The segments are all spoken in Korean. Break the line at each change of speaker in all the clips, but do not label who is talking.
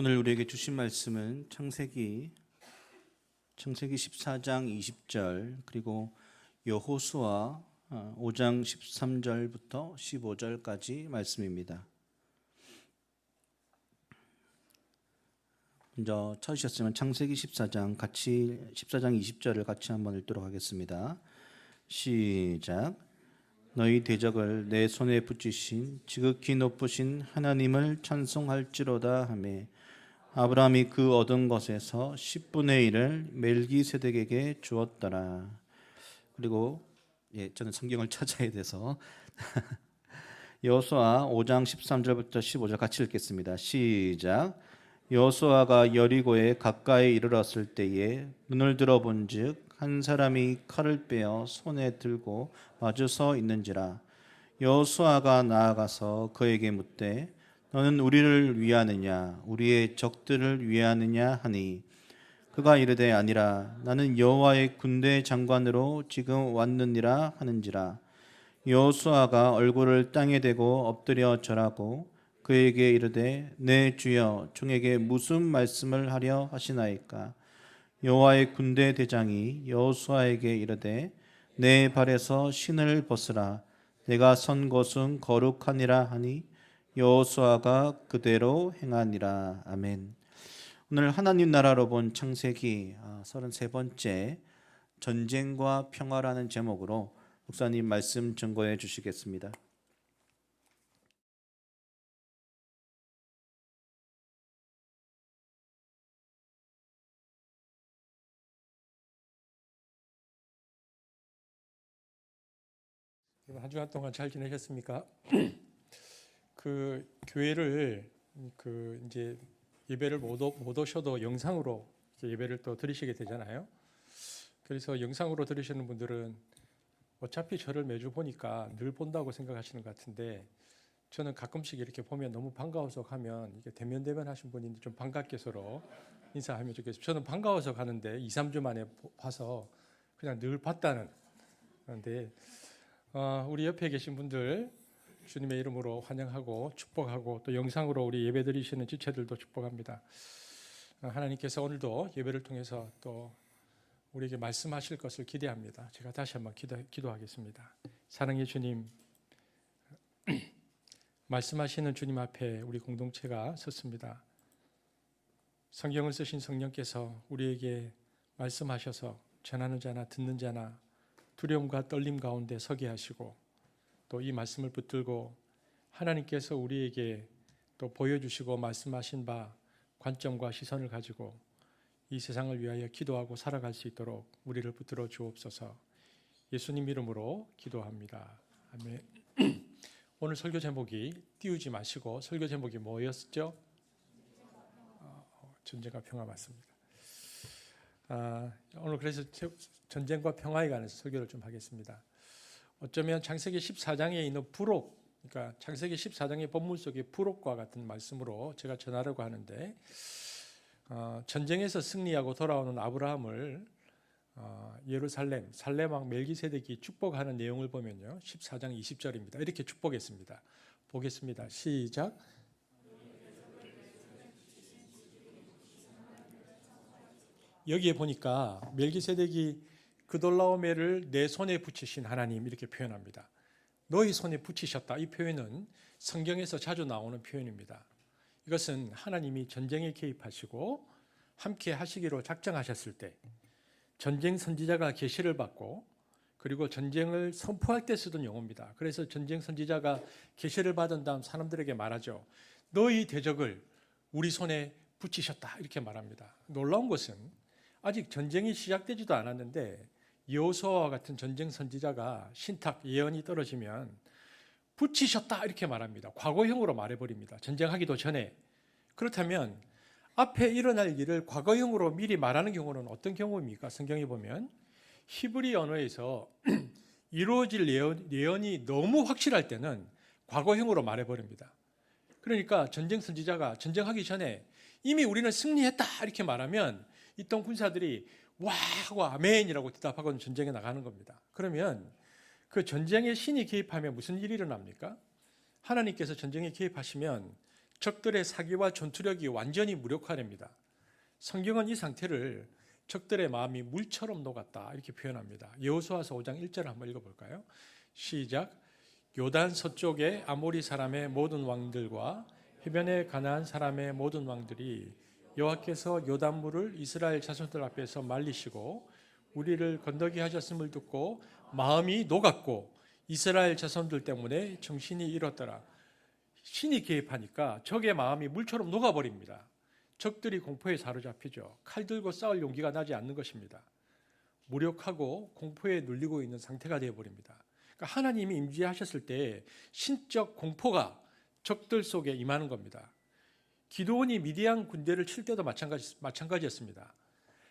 오늘 우리에게 주신 말씀은 창세기 14장 20절 그리고 여호수아 5장 13절부터 15절까지 말씀입니다. 먼저 찾으셨으면 창세기 14장 20절을 같이 한번 읽도록 하겠습니다. 시작. 너희 대적을 내 손에 붙이신 지극히 높으신 하나님을 찬송할지로다 하매 아브라함이 그 얻은 것에서 10분의 1을 멜기세덱에게 주었더라. 그리고 저는 성경을 찾아야 돼서 여호수아 5장 13절부터 15절 같이 읽겠습니다. 시작. 여호수아가 여리고에 가까이 이르렀을 때에 눈을 들어본즉 한 사람이 칼을 빼어 손에 들고 마주 서 있는지라. 여호수아가 나아가서 그에게 묻되 너는 우리를 위하느냐 우리의 적들을 위하느냐 하니 그가 이르되 아니라 나는 여호와의 군대 장관으로 지금 왔느니라 하는지라. 여호수아가 얼굴을 땅에 대고 엎드려 절하고 그에게 이르되 내 주여 종에게 무슨 말씀을 하려 하시나이까. 여호와의 군대 대장이 여호수아에게 이르되 내 발에서 신을 벗으라 내가 선 곳은 거룩하니라 하니 여호수아가 그대로 행하니라. 아멘. 오늘 하나님 나라로 본 창세기 33번째 전쟁과 평화라는 제목으로 목사님 말씀 증거해 주시겠습니다.
한 주간 동안 잘 지내셨습니까? 그 교회를 이제 예배를 못 오셔도 영상으로 예배를 또 드리시게 되잖아요. 그래서 영상으로 들으시는 분들은 어차피 저를 매주 보니까 늘 본다고 생각하시는 것 같은데 저는 가끔씩 이렇게 보면 너무 반가워서 가면 이게 대면 하신 분인데 좀 반갑게 서로 인사하면 좋겠어요. 저는 반가워서 가는데 2, 3주 만에 봐서 그냥 늘 봤다는 그런데 우리 옆에 계신 분들 주님의 이름으로 환영하고 축복하고 또 영상으로 우리 예배 드리시는 지체들도 축복합니다. 하나님께서 오늘도 예배를 통해서 또 우리에게 말씀하실 것을 기대합니다. 제가 다시 한번 기도하겠습니다. 사랑의 주님, 말씀하시는 주님 앞에 우리 공동체가 섰습니다. 성경을 쓰신 성령께서 우리에게 말씀하셔서 전하는 자나 듣는 자나 두려움과 떨림 가운데 서게 하시고 또 이 말씀을 붙들고 하나님께서 우리에게 또 보여주시고 말씀하신 바 관점과 시선을 가지고 이 세상을 위하여 기도하고 살아갈 수 있도록 우리를 붙들어 주옵소서. 예수님 이름으로 기도합니다. 아멘. 오늘 설교 제목이 띄우지 마시고 설교 제목이 뭐였죠? 전쟁과 평화 맞습니다. 오늘 그래서 전쟁과 평화에 관해서 설교를 좀 하겠습니다. 어쩌면 창세기 14장에 있는 부록, 그러니까 창세기 14장의 본문 속의 부록과 같은 말씀으로 제가 전하려고 하는데 전쟁에서 승리하고 돌아오는 아브라함을 예루살렘 살렘왕 멜기세덱이 축복하는 내용을 보면요 14장 20절입니다. 이렇게 축복했습니다. 보겠습니다. 시작. 여기에 보니까 멜기세덱이 그돌라오메를 내 손에 붙이신 하나님 이렇게 표현합니다. 너희 손에 붙이셨다. 이 표현은 성경에서 자주 나오는 표현입니다. 이것은 하나님이 전쟁에 개입하시고 함께 하시기로 작정하셨을 때 전쟁 선지자가 계시를 받고 그리고 전쟁을 선포할 때 쓰던 용어입니다. 그래서 전쟁 선지자가 계시를 받은 다음 사람들에게 말하죠. 너희 대적을 우리 손에 붙이셨다. 이렇게 말합니다. 놀라운 것은 아직 전쟁이 시작되지도 않았는데 여호수아와 같은 전쟁 선지자가 신탁 예언이 떨어지면 붙이셨다 이렇게 말합니다. 과거형으로 말해버립니다. 전쟁하기도 전에. 그렇다면 앞에 일어날 일을 과거형으로 미리 말하는 경우는 어떤 경우입니까? 성경에 보면 히브리 언어에서 이루어질 예언이 너무 확실할 때는 과거형으로 말해버립니다. 그러니까 전쟁 선지자가 전쟁하기 전에 이미 우리는 승리했다 이렇게 말하면 있던 군사들이 와 하고 아멘이라고 대답하고 전쟁에 나가는 겁니다. 그러면 그 전쟁에 신이 개입하면 무슨 일이 일어납니까? 하나님께서 전쟁에 개입하시면 적들의 사기와 전투력이 완전히 무력화됩니다. 성경은 이 상태를 적들의 마음이 물처럼 녹았다 이렇게 표현합니다. 여호수아서 5장 1절을 한번 읽어볼까요? 시작. 요단 서쪽의 아모리 사람의 모든 왕들과 해변에 가나안 사람의 모든 왕들이 여호와께서 요단물을 이스라엘 자손들 앞에서 말리시고 우리를 건너게 하셨음을 듣고 마음이 녹았고 이스라엘 자손들 때문에 정신이 잃었더라. 신이 개입하니까 적의 마음이 물처럼 녹아버립니다. 적들이 공포에 사로잡히죠. 칼 들고 싸울 용기가 나지 않는 것입니다. 무력하고 공포에 눌리고 있는 상태가 되어버립니다. 그러니까 하나님이 임재하셨을 때 신적 공포가 적들 속에 임하는 겁니다. 기드온이 미디안 군대를 칠 때도 마찬가지였습니다.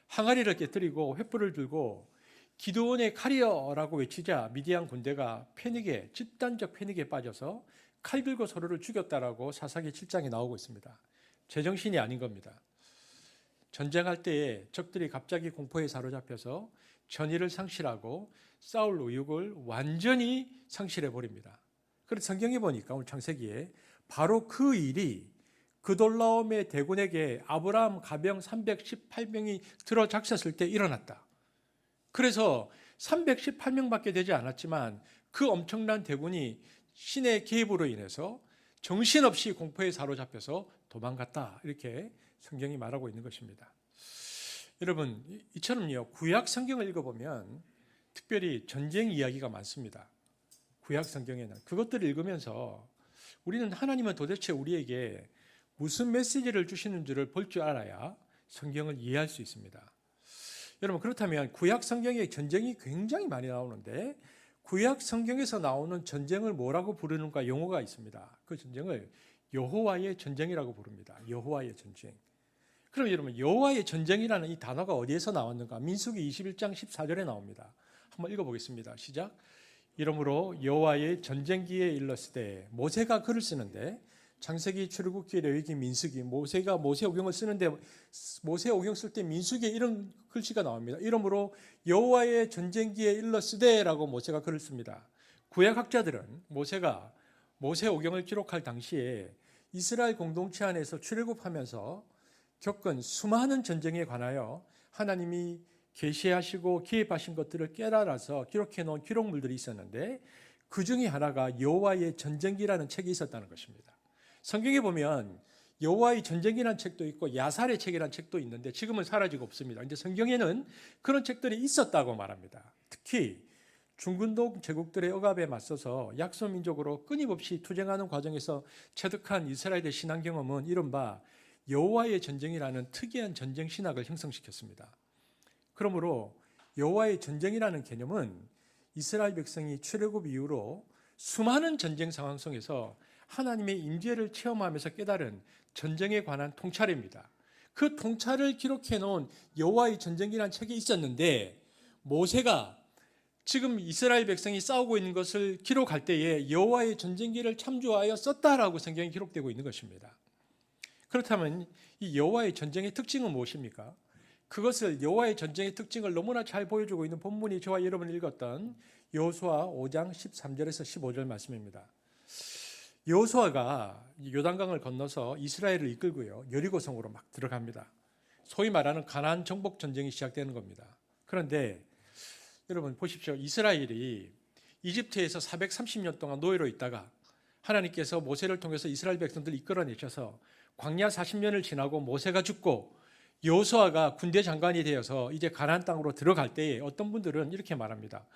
항아리를 깨뜨리고 횃불을 들고 기드온의 칼이여라고 외치자 미디안 군대가 집단적 패닉에 빠져서 칼 들고 서로를 죽였다라고 사사기 7장에 나오고 있습니다. 제정신이 아닌 겁니다. 전쟁할 때에 적들이 갑자기 공포에 사로잡혀서 전의를 상실하고 싸울 의욕을 완전히 상실해 버립니다. 그래서 성경에 보니까 오늘 창세기에 바로 그 일이 그돌라오메 대군에게 아브라함 가병 318명이 들어 작섰을 때 일어났다. 그래서 318명밖에 되지 않았지만 그 엄청난 대군이 신의 개입으로 인해서 정신없이 공포에 사로잡혀서 도망갔다. 이렇게 성경이 말하고 있는 것입니다. 여러분, 이처럼요, 구약 성경을 읽어보면 특별히 전쟁 이야기가 많습니다. 구약 성경에는. 그것들을 읽으면서 우리는 하나님은 도대체 우리에게 무슨 메시지를 주시는지를 볼 줄 알아야 성경을 이해할 수 있습니다. 여러분, 그렇다면 구약 성경에 전쟁이 굉장히 많이 나오는데 구약 성경에서 나오는 전쟁을 뭐라고 부르는가 용어가 있습니다. 그 전쟁을 여호와의 전쟁이라고 부릅니다. 여호와의 전쟁. 그럼 여러분, 여호와의 전쟁이라는 이 단어가 어디에서 나왔는가? 민수기 21장 14절에 나옵니다. 한번 읽어보겠습니다. 시작. 이러므로 여호와의 전쟁기에 일렀으되 모세가 글을 쓰는데 창세기, 출애굽기, 레위기, 민수기, 모세가 모세오경을 쓰는데 모세오경 쓸 때 민수기에 이런 글씨가 나옵니다. 이러므로 여호와의 전쟁기에 일렀으되라고 모세가 글을 씁니다. 구약학자들은 모세가 모세오경을 기록할 당시에 이스라엘 공동체 안에서 출애굽하면서 겪은 수많은 전쟁에 관하여 하나님이 계시하시고 기획하신 것들을 깨달아서 기록해 놓은 기록물들이 있었는데 그 중에 하나가 여호와의 전쟁기라는 책이 있었다는 것입니다. 성경에 보면 여호와의 전쟁이라는 책도 있고 야살의 책이라는 책도 있는데 지금은 사라지고 없습니다. 그런데 성경에는 그런 책들이 있었다고 말합니다. 특히 중근동 제국들의 억압에 맞서서 약소민족으로 끊임없이 투쟁하는 과정에서 체득한 이스라엘의 신앙 경험은 이른바 여호와의 전쟁이라는 특이한 전쟁 신학을 형성시켰습니다. 그러므로 여호와의 전쟁이라는 개념은 이스라엘 백성이 출애굽 이후로 수많은 전쟁 상황 속에서 하나님의 임재를 체험하면서 깨달은 전쟁에 관한 통찰입니다. 그 통찰을 기록해 놓은 여호와의 전쟁이라는 책이 있었는데 모세가 지금 이스라엘 백성이 싸우고 있는 것을 기록할 때에 여호와의 전쟁기를 참조하여 썼다라고 성경에 기록되고 있는 것입니다. 그렇다면 이 여호와의 전쟁의 특징은 무엇입니까? 그것을 여호와의 전쟁의 특징을 너무나 잘 보여주고 있는 본문이 저와 여러분이 읽었던 여호수아 5장 13절에서 15절 말씀입니다. 여호수아가 요단강을 건너서 이스라엘을 이끌고요 여리고성으로 막 들어갑니다. 소위 말하는 가나안 정복 전쟁이 시작되는 겁니다. 그런데 여러분 보십시오. 이스라엘이 이집트에서 430년 동안 노예로 있다가 하나님께서 모세를 통해서 이스라엘 백성들을 이끌어내셔서 광야 40년을 지나고 모세가 죽고 여호수아가 군대 장관이 되어서 이제 가나안 땅으로 들어갈 때에 어떤 분들은 이렇게 말합니다.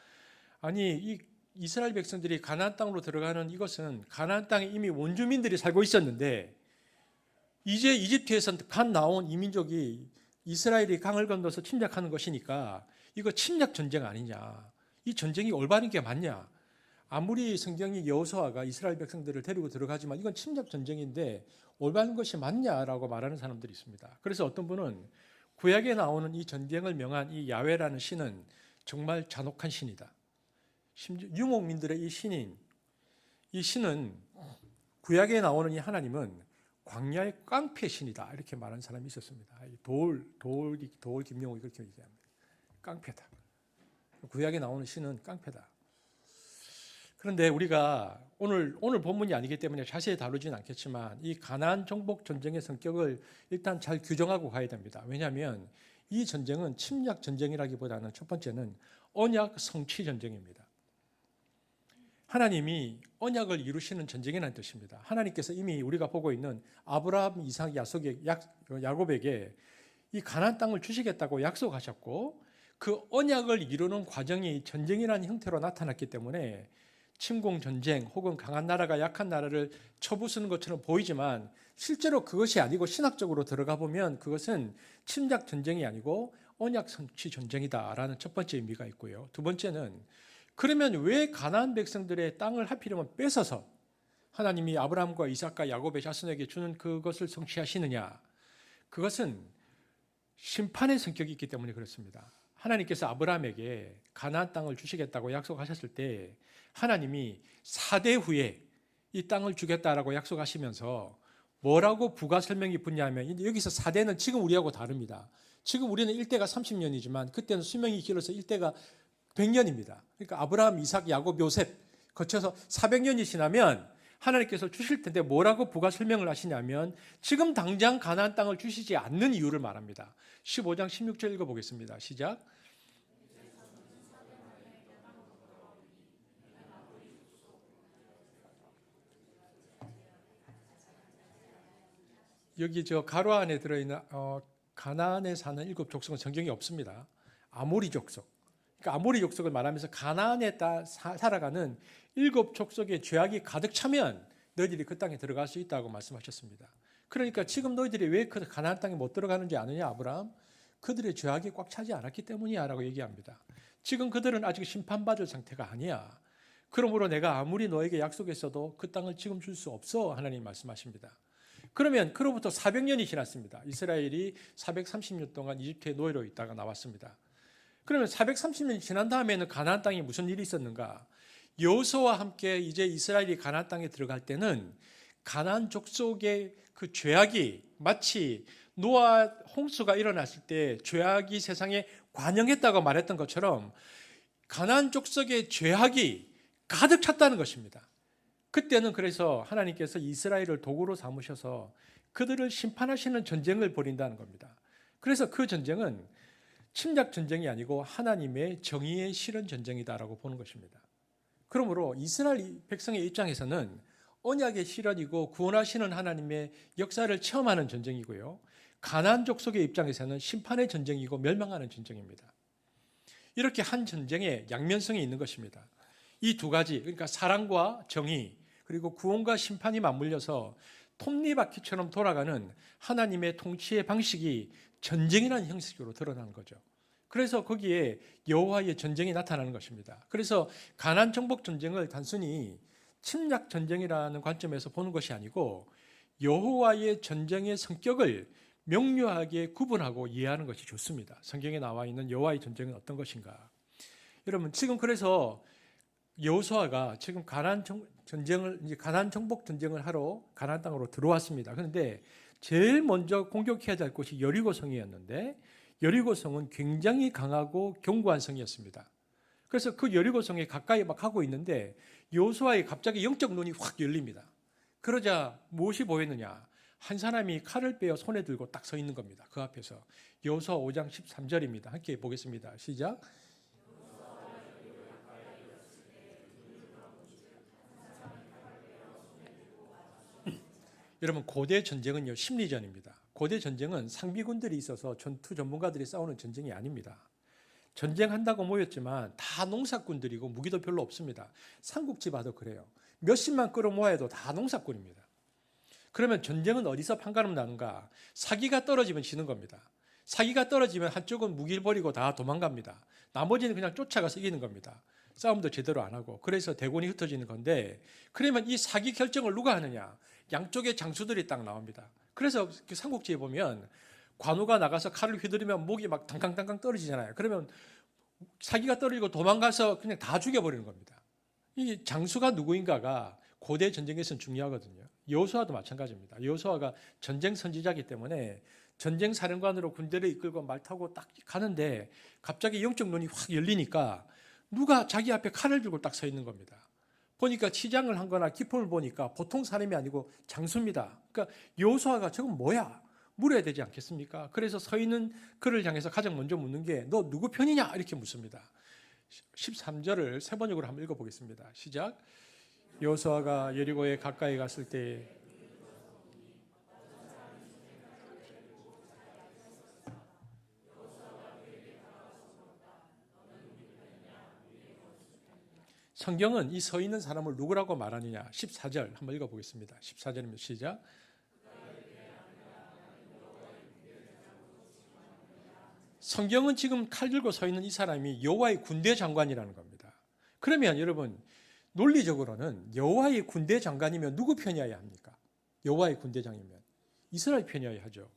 아니 이 이스라엘 백성들이 가나안 땅으로 들어가는 이것은 가나안 땅에 이미 원주민들이 살고 있었는데 이제 이집트에서 갓 나온 이민족이 이스라엘이 강을 건너서 침략하는 것이니까 이거 침략 전쟁 아니냐? 이 전쟁이 올바른 게 맞냐? 아무리 성경이 여호수아가 이스라엘 백성들을 데리고 들어가지만 이건 침략 전쟁인데 올바른 것이 맞냐라고 말하는 사람들이 있습니다. 그래서 어떤 분은 구약에 나오는 이 전쟁을 명한 이 야훼라는 신은 정말 잔혹한 신이다. 심지어 유목민들의 이 신은 구약에 나오는 이 하나님은 광야의 깡패 신이다 이렇게 말하는 사람이 있었습니다. 도울 김용옥이 그렇게 얘기합니다. 깡패다. 구약에 나오는 신은 깡패다. 그런데 우리가 오늘 본문이 아니기 때문에 자세히 다루지는 않겠지만 이 가나안 정복 전쟁의 성격을 일단 잘 규정하고 가야 됩니다. 왜냐하면 이 전쟁은 침략 전쟁이라기보다는 첫 번째는 언약 성취 전쟁입니다. 하나님이 언약을 이루시는 전쟁이라는 뜻입니다. 하나님께서 이미 우리가 보고 있는 아브라함, 이삭, 야곱에게 이 가나안 땅을 주시겠다고 약속하셨고 그 언약을 이루는 과정이 전쟁이라는 형태로 나타났기 때문에 침공 전쟁 혹은 강한 나라가 약한 나라를 쳐부수는 것처럼 보이지만 실제로 그것이 아니고 신학적으로 들어가 보면 그것은 침략 전쟁이 아니고 언약 성취 전쟁이다라는 첫 번째 의미가 있고요. 두 번째는 그러면 왜 가나안 백성들의 땅을 하필이면 뺏어서 하나님이 아브라함과 이삭과 야곱의 자손에게 주는 그것을 성취하시느냐? 그것은 심판의 성격이 있기 때문에 그렇습니다. 하나님께서 아브라함에게 가나안 땅을 주시겠다고 약속하셨을 때 하나님이 4대 후에 이 땅을 주겠다라고 약속하시면서 뭐라고 부가 설명이 붙냐면 여기서 4대는 지금 우리하고 다릅니다. 지금 우리는 1대가 30년이지만 그때는 수명이 길어서 1대가 100년입니다. 그러니까 아브라함, 이삭, 야곱, 요셉 거쳐서 400년이 지나면 하나님께서 주실 텐데 뭐라고 부가 설명을 하시냐면 지금 당장 가나안 땅을 주시지 않는 이유를 말합니다. 15장 16절 읽어보겠습니다. 시작. 여기 저 가로 안에 들어있는 가나안에 사는 7족속은 성경에 없습니다. 아모리 족속. 그러니까 아모리 족속을 말하면서 가나안에 살아가는 7족속의 죄악이 가득 차면 너희들이 그 땅에 들어갈 수 있다고 말씀하셨습니다. 그러니까 지금 너희들이 왜 그 가나안 땅에 못 들어가는지 아느냐 아브라함? 그들의 죄악이 꽉 차지 않았기 때문이야 라고 얘기합니다. 지금 그들은 아직 심판받을 상태가 아니야. 그러므로 내가 아무리 너에게 약속했어도 그 땅을 지금 줄 수 없어 하나님 말씀하십니다. 그러면 그로부터 400년이 지났습니다. 이스라엘이 430년 동안 이집트의 노예로 있다가 나왔습니다. 그러면 430년이 지난 다음에는 가나안 땅에 무슨 일이 있었는가? 여호수아와 함께 이제 이스라엘이 가나안 땅에 들어갈 때는 가나안 족속의 그 죄악이 마치 노아 홍수가 일어났을 때 죄악이 세상에 관영했다고 말했던 것처럼 가나안 족속의 죄악이 가득 찼다는 것입니다. 그때는 그래서 하나님께서 이스라엘을 도구로 삼으셔서 그들을 심판하시는 전쟁을 벌인다는 겁니다. 그래서 그 전쟁은 침략 전쟁이 아니고 하나님의 정의에 실은 전쟁이다라고 보는 것입니다. 그러므로 이스라엘 백성의 입장에서는 언약의 실현이고 구원하시는 하나님의 역사를 체험하는 전쟁이고요. 가나안 족속의 입장에서는 심판의 전쟁이고 멸망하는 전쟁입니다. 이렇게 한 전쟁에 양면성이 있는 것입니다. 이 두 가지, 그러니까 사랑과 정의, 그리고 구원과 심판이 맞물려서 톱니바퀴처럼 돌아가는 하나님의 통치의 방식이 전쟁이라는 형식으로 드러나는 거죠. 그래서 거기에 여호와의 전쟁이 나타나는 것입니다. 그래서 가나안 정복 전쟁을 단순히 침략 전쟁이라는 관점에서 보는 것이 아니고 여호와의 전쟁의 성격을 명료하게 구분하고 이해하는 것이 좋습니다. 성경에 나와 있는 여호와의 전쟁은 어떤 것인가? 여러분 지금 그래서 여호수아가 지금 가나안 정복 전쟁을 하러 가나안 땅으로 들어왔습니다. 그런데 제일 먼저 공격해야 될 곳이 여리고성이었는데 여리고성은 굉장히 강하고 견고한 성이었습니다. 그래서 그 여리고성에 가까이 막 하고 있는데 여호수아의 갑자기 영적 눈이 확 열립니다. 그러자 무엇이 보였느냐? 한 사람이 칼을 빼어 손에 들고 딱 서 있는 겁니다. 그 앞에서. 여호수아 5장 13절입니다. 함께 보겠습니다. 시작. 여러분 고대 전쟁은요 심리전입니다. 고대 전쟁은 상비군들이 있어서 전투 전문가들이 싸우는 전쟁이 아닙니다. 전쟁한다고 모였지만 다 농사꾼들이고 무기도 별로 없습니다. 삼국지 봐도 그래요. 몇십만 끌어모아도 다 농사꾼입니다. 그러면 전쟁은 어디서 판가름 나는가? 사기가 떨어지면 지는 겁니다. 사기가 떨어지면 한쪽은 무기를 버리고 다 도망갑니다. 나머지는 그냥 쫓아가서 이기는 겁니다. 싸움도 제대로 안 하고. 그래서 대군이 흩어지는 건데 그러면 이 사기 결정을 누가 하느냐? 양쪽의 장수들이 딱 나옵니다. 그래서 삼국지에 보면 관우가 나가서 칼을 휘두르면 목이 막 당강당강 떨어지잖아요. 그러면 사기가 떨어지고 도망가서 그냥 다 죽여버리는 겁니다. 이 장수가 누구인가가 고대 전쟁에서는 중요하거든요. 여호수아도 마찬가지입니다. 여호수아가 전쟁 선지자이기 때문에 전쟁 사령관으로 군대를 이끌고 말 타고 딱 가는데 갑자기 영적 눈이 확 열리니까 누가 자기 앞에 칼을 들고 딱 서 있는 겁니다. 보니까 치장을 한 거나 기품을 보니까 보통 사람이 아니고 장수입니다. 그러니까 여호수아가 저건 뭐야? 물어야 되지 않겠습니까? 그래서 서 있는 그를 향해서 가장 먼저 묻는 게 너 누구 편이냐? 이렇게 묻습니다. 13절을 세 번역으로 한번 읽어보겠습니다. 시작. 여호수아가 여리고에 가까이 갔을 때 성경은 이 서 있는 사람을 누구라고 말하느냐? 14절 한번 읽어보겠습니다. 14절입니다. 시작. 성경은 지금 칼 들고 서 있는 이 사람이 여호와의 군대 장관이라는 겁니다. 그러면 여러분 논리적으로는 여호와의 군대 장관이면 누구 편이어야 합니까? 여호와의 군대장이면 이스라엘 편이어야 하죠.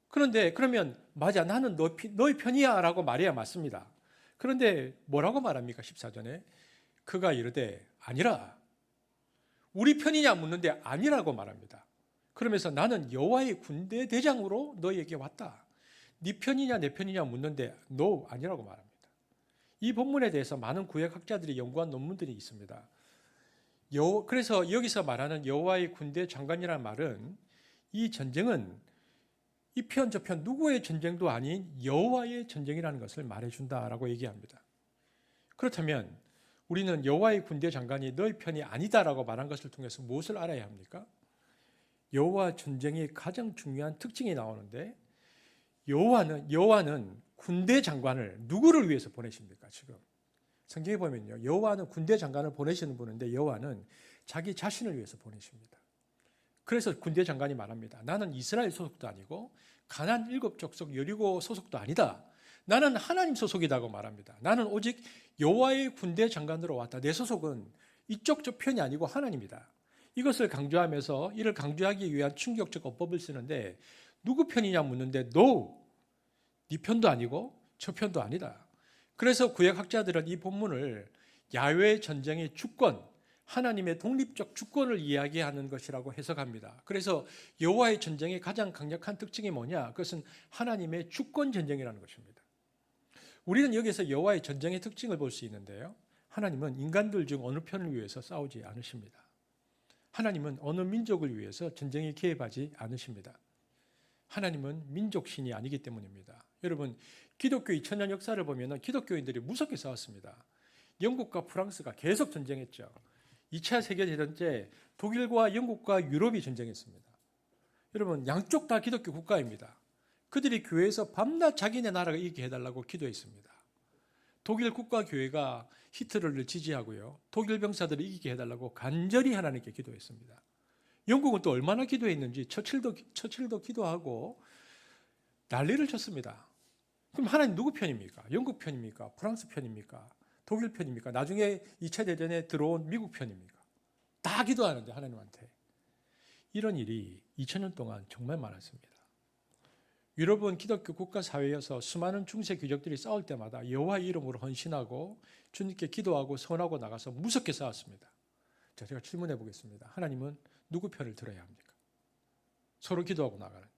그런데 그러면 맞아 나는 너희 편이야 라고 말해야 맞습니다. 그런데 뭐라고 말합니까? 14절에 그가 이르되 아니라 우리 편이냐 묻는데 아니라고 말합니다. 그러면서 나는 여호와의 군대 대장으로 너희에게 왔다. 네 편이냐 내 편이냐 묻는데 no 아니라고 말합니다. 이 본문에 대해서 많은 구약학자들이 연구한 논문들이 있습니다. 그래서 여기서 말하는 여호와의 군대 장관이라는 말은 이 전쟁은 이 편 저 편 누구의 전쟁도 아닌 여호와의 전쟁이라는 것을 말해준다라고 얘기합니다. 그렇다면 우리는 여호와의 군대 장관이 너희 편이 아니다라고 말한 것을 통해서 무엇을 알아야 합니까? 여호와 전쟁의 가장 중요한 특징이 나오는데 여호와는 군대 장관을 누구를 위해서 보내십니까? 지금 성경에 보면요, 여호와는 군대 장관을 보내시는 분인데 여호와는 자기 자신을 위해서 보내십니다. 그래서 군대 장관이 말합니다. 나는 이스라엘 소속도 아니고 가나안 7족속 여리고 소속도 아니다. 나는 하나님 소속이라고 말합니다. 나는 오직 여호와의 군대 장관으로 왔다. 내 소속은 이쪽 저 편이 아니고 하나님이다. 이것을 강조하면서 이를 강조하기 위한 충격적 어법을 쓰는데 누구 편이냐 묻는데 no, 네 편도 아니고 저 편도 아니다. 그래서 구약학자들은 이 본문을 야훼 전쟁의 주권, 하나님의 독립적 주권을 이야기하는 것이라고 해석합니다. 그래서 여호와의 전쟁의 가장 강력한 특징이 뭐냐? 그것은 하나님의 주권 전쟁이라는 것입니다. 우리는 여기서 여호와의 전쟁의 특징을 볼 수 있는데요. 하나님은 인간들 중 어느 편을 위해서 싸우지 않으십니다. 하나님은 어느 민족을 위해서 전쟁에 개입하지 않으십니다. 하나님은 민족신이 아니기 때문입니다. 여러분, 기독교 2000년 역사를 보면 기독교인들이 무섭게 싸웠습니다. 영국과 프랑스가 계속 전쟁했죠. 2차 세계대전 때 독일과 영국과 유럽이 전쟁했습니다. 여러분, 양쪽 다 기독교 국가입니다. 그들이 교회에서 밤낮 자기네 나라가 이기게 해달라고 기도했습니다. 독일 국가교회가 히틀러를 지지하고요. 독일 병사들을 이기게 해달라고 간절히 하나님께 기도했습니다. 영국은 또 얼마나 기도했는지 처칠도 기도하고 난리를 쳤습니다. 그럼 하나님 누구 편입니까? 영국 편입니까? 프랑스 편입니까? 독일 편입니까? 나중에 2차 대전에 들어온 미국 편입니까? 다 기도하는데 하나님한테. 이런 일이 2000년 동안 정말 많았습니다. 유럽은 기독교 국가사회여서 수많은 중세 귀족들이 싸울 때마다 여호와의 이름으로 헌신하고 주님께 기도하고 선하고 나가서 무섭게 싸웠습니다. 자, 제가 질문해 보겠습니다. 하나님은 누구 편을 들어야 합니까? 서로 기도하고 나가는데.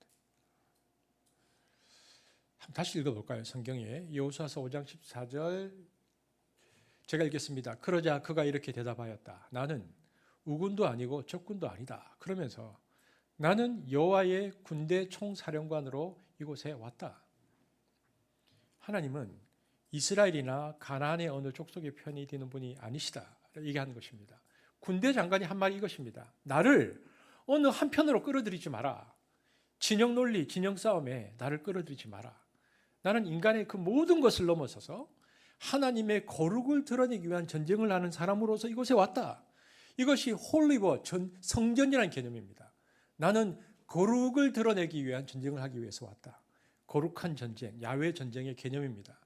한번 다시 읽어볼까요? 성경에 여호수아서 5장 14절 제가 읽겠습니다. 그러자 그가 이렇게 대답하였다. 나는 우군도 아니고 적군도 아니다. 그러면서 나는 여호와의 군대 총사령관으로 이곳에 왔다. 하나님은 이스라엘이나 가나안의 어느 족속의 편이 되는 분이 아니시다. 얘기하는 것입니다. 군대 장관이 한 말이 이것입니다. 나를 어느 한편으로 끌어들이지 마라. 진영 논리, 진영 싸움에 나를 끌어들이지 마라. 나는 인간의 그 모든 것을 넘어서서 하나님의 거룩을 드러내기 위한 전쟁을 하는 사람으로서 이곳에 왔다. 이것이 홀리워, 성전이라는 개념입니다. 나는 거룩을 드러내기 위한 전쟁을 하기 위해서 왔다. 거룩한 전쟁, 야훼 전쟁의 개념입니다.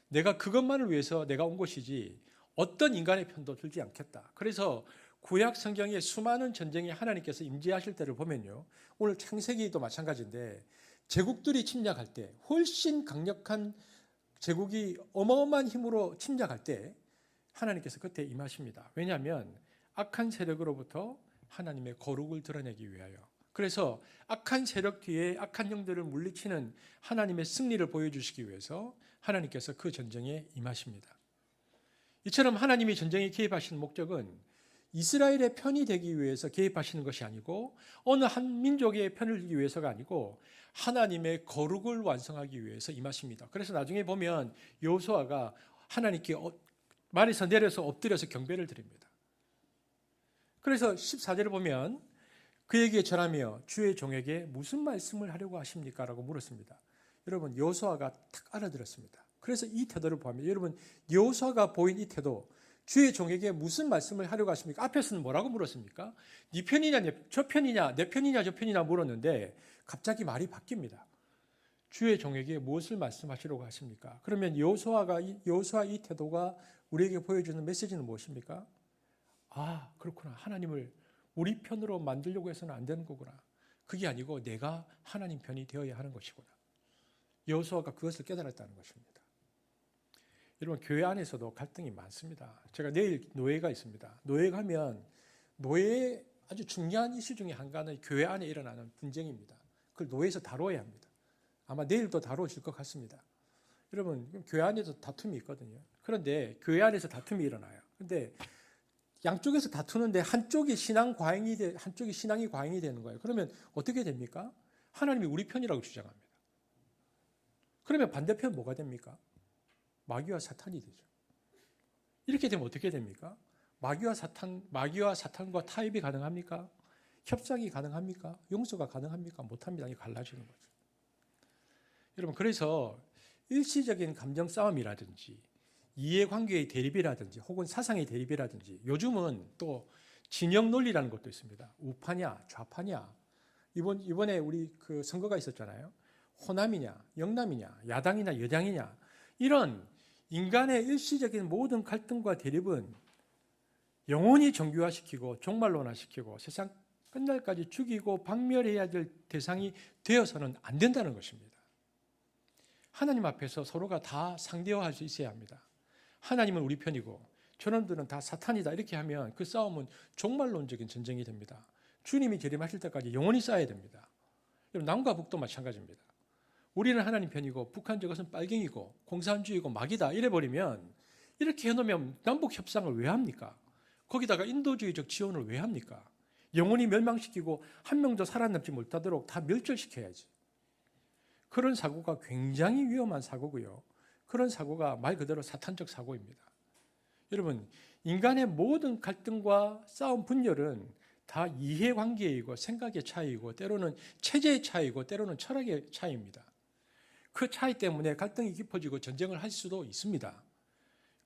내가 그것만을 위해서 내가 온 것이지 어떤 인간의 편도 들지 않겠다. 그래서 구약 성경의 수많은 전쟁에 하나님께서 임재하실 때를 보면요. 오늘 창세기도 마찬가지인데 제국들이 침략할 때 훨씬 강력한 제국이 어마어마한 힘으로 침략할 때 하나님께서 그때 임하십니다. 왜냐하면 악한 세력으로부터 하나님의 거룩을 드러내기 위하여. 그래서 악한 세력 뒤에 악한 영들을 물리치는 하나님의 승리를 보여주시기 위해서 하나님께서 그 전쟁에 임하십니다. 이처럼 하나님이 전쟁에 개입하시는 목적은 이스라엘의 편이 되기 위해서 개입하시는 것이 아니고 어느 한 민족의 편을 들기 위해서가 아니고 하나님의 거룩을 완성하기 위해서 임하십니다. 그래서 나중에 보면 여호수아가 하나님께 말에서 내려서 엎드려서 경배를 드립니다. 그래서 14절을 보면 그에게 절하며 주의 종에게 무슨 말씀을 하려고 하십니까? 라고 물었습니다. 여러분 여호수아가 딱 알아들었습니다. 그래서 이 태도를 보면 여러분 여호수아가 보인 이 태도 주의 종에게 무슨 말씀을 하려고 하십니까? 앞에서는 뭐라고 물었습니까? 네 편이냐 저 편이냐 내 편이냐 저 편이냐 물었는데 갑자기 말이 바뀝니다. 주의 종에게 무엇을 말씀하시려고 하십니까? 그러면 여호수아 이 태도가 우리에게 보여주는 메시지는 무엇입니까? 아 그렇구나. 하나님을 우리 편으로 만들려고 해서는 안 되는 거구나. 그게 아니고 내가 하나님 편이 되어야 하는 것이구나. 여호수아가 그것을 깨달았다는 것입니다. 여러분 교회 안에서도 갈등이 많습니다. 제가 내일 노예가 있습니다. 노예 가면 노예의 아주 중요한 이슈 중에 한 가지는 교회 안에 일어나는 분쟁입니다. 그걸 노예에서 다뤄야 합니다. 아마 내일도 다뤄질 것 같습니다. 여러분 교회 안에서 다툼이 있거든요. 그런데 교회 안에서 다툼이 일어나요. 그런데 양쪽에서 다투는데 한쪽이 신앙이 과잉이 되는 거예요. 그러면 어떻게 됩니까? 하나님이 우리 편이라고 주장합니다. 그러면 반대편 뭐가 됩니까? 마귀와 사탄이 되죠. 이렇게 되면 어떻게 됩니까? 마귀와 사탄과 타협이 가능합니까? 협상이 가능합니까? 용서가 가능합니까? 못합니다. 이게 갈라지는 거죠. 여러분 그래서 일시적인 감정 싸움이라든지 이해관계의 대립이라든지 혹은 사상의 대립이라든지 요즘은 또 진영 논리라는 것도 있습니다. 우파냐 좌파냐. 이번에 우리 그 선거가 있었잖아요. 호남이냐 영남이냐 야당이냐 여당이냐. 이런 인간의 일시적인 모든 갈등과 대립은 영원히 정교화시키고 종말론화시키고 세상 끝날까지 죽이고 박멸해야 될 대상이 되어서는 안 된다는 것입니다. 하나님 앞에서 서로가 다 상대화할 수 있어야 합니다. 하나님은 우리 편이고 저놈들은 다 사탄이다 이렇게 하면 그 싸움은 종말론적인 전쟁이 됩니다. 주님이 재림하실 때까지 영원히 싸워야 됩니다. 남과 북도 마찬가지입니다. 우리는 하나님 편이고 북한 저것은 빨갱이고 공산주의고 마귀다 이래버리면 이렇게 해놓으면 남북 협상을 왜 합니까? 거기다가 인도주의적 지원을 왜 합니까? 영원히 멸망시키고 한 명도 살아남지 못하도록 다 멸절시켜야지. 그런 사고가 굉장히 위험한 사고고요. 그런 사고가 말 그대로 사탄적 사고입니다. 여러분 인간의 모든 갈등과 싸움 분열은 다 이해관계이고 생각의 차이이고 때로는 체제의 차이이고 때로는 철학의 차이입니다. 그 차이 때문에 갈등이 깊어지고 전쟁을 할 수도 있습니다.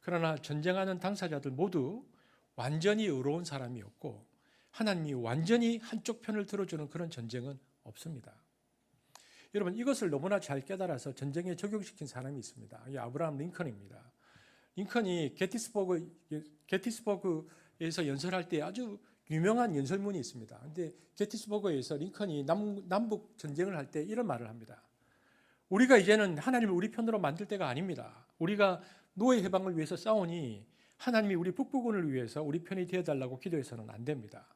그러나 전쟁하는 당사자들 모두 완전히 의로운 사람이 없고 하나님이 완전히 한쪽 편을 들어주는 그런 전쟁은 없습니다. 여러분 이것을 너무나 잘 깨달아서 전쟁에 적용시킨 사람이 있습니다. 이 아브라함 링컨입니다. 링컨이 게티스버그에서 연설할 때 아주 유명한 연설문이 있습니다. 그런데 게티스버그에서 링컨이 남북 전쟁을 할 때 이런 말을 합니다. 우리가 이제는 하나님을 우리 편으로 만들 때가 아닙니다. 우리가 노예 해방을 위해서 싸우니 하나님이 우리 북부군을 위해서 우리 편이 되어달라고 기도해서는 안 됩니다.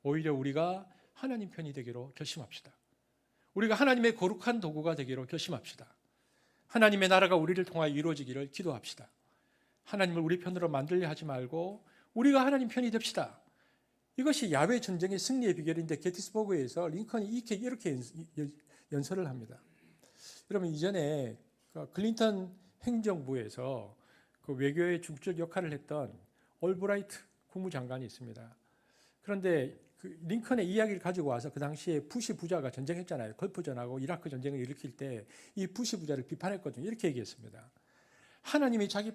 오히려 우리가 하나님 편이 되기로 결심합시다. 우리가 하나님의 거룩한 도구가 되기로 결심합시다. 하나님의 나라가 우리를 통하여 이루어지기를 기도합시다. 하나님을 우리 편으로 만들려 하지 말고 우리가 하나님 편이 됩시다. 이것이 야외 전쟁의 승리의 비결인데 게티스버그에서 링컨이 이렇게 연설을 합니다. 여러분 이전에 클린턴 행정부에서 그 외교의 중적 역할을 했던 올브라이트 국무장관이 있습니다. 그런데 그 링컨의 이야기를 가지고 와서 그 당시에 부시 부자가 전쟁했잖아요. 걸프전하고 이라크 전쟁을 일으킬 때 이 부시 부자를 비판했거든요. 이렇게 얘기했습니다. 하나님이 자기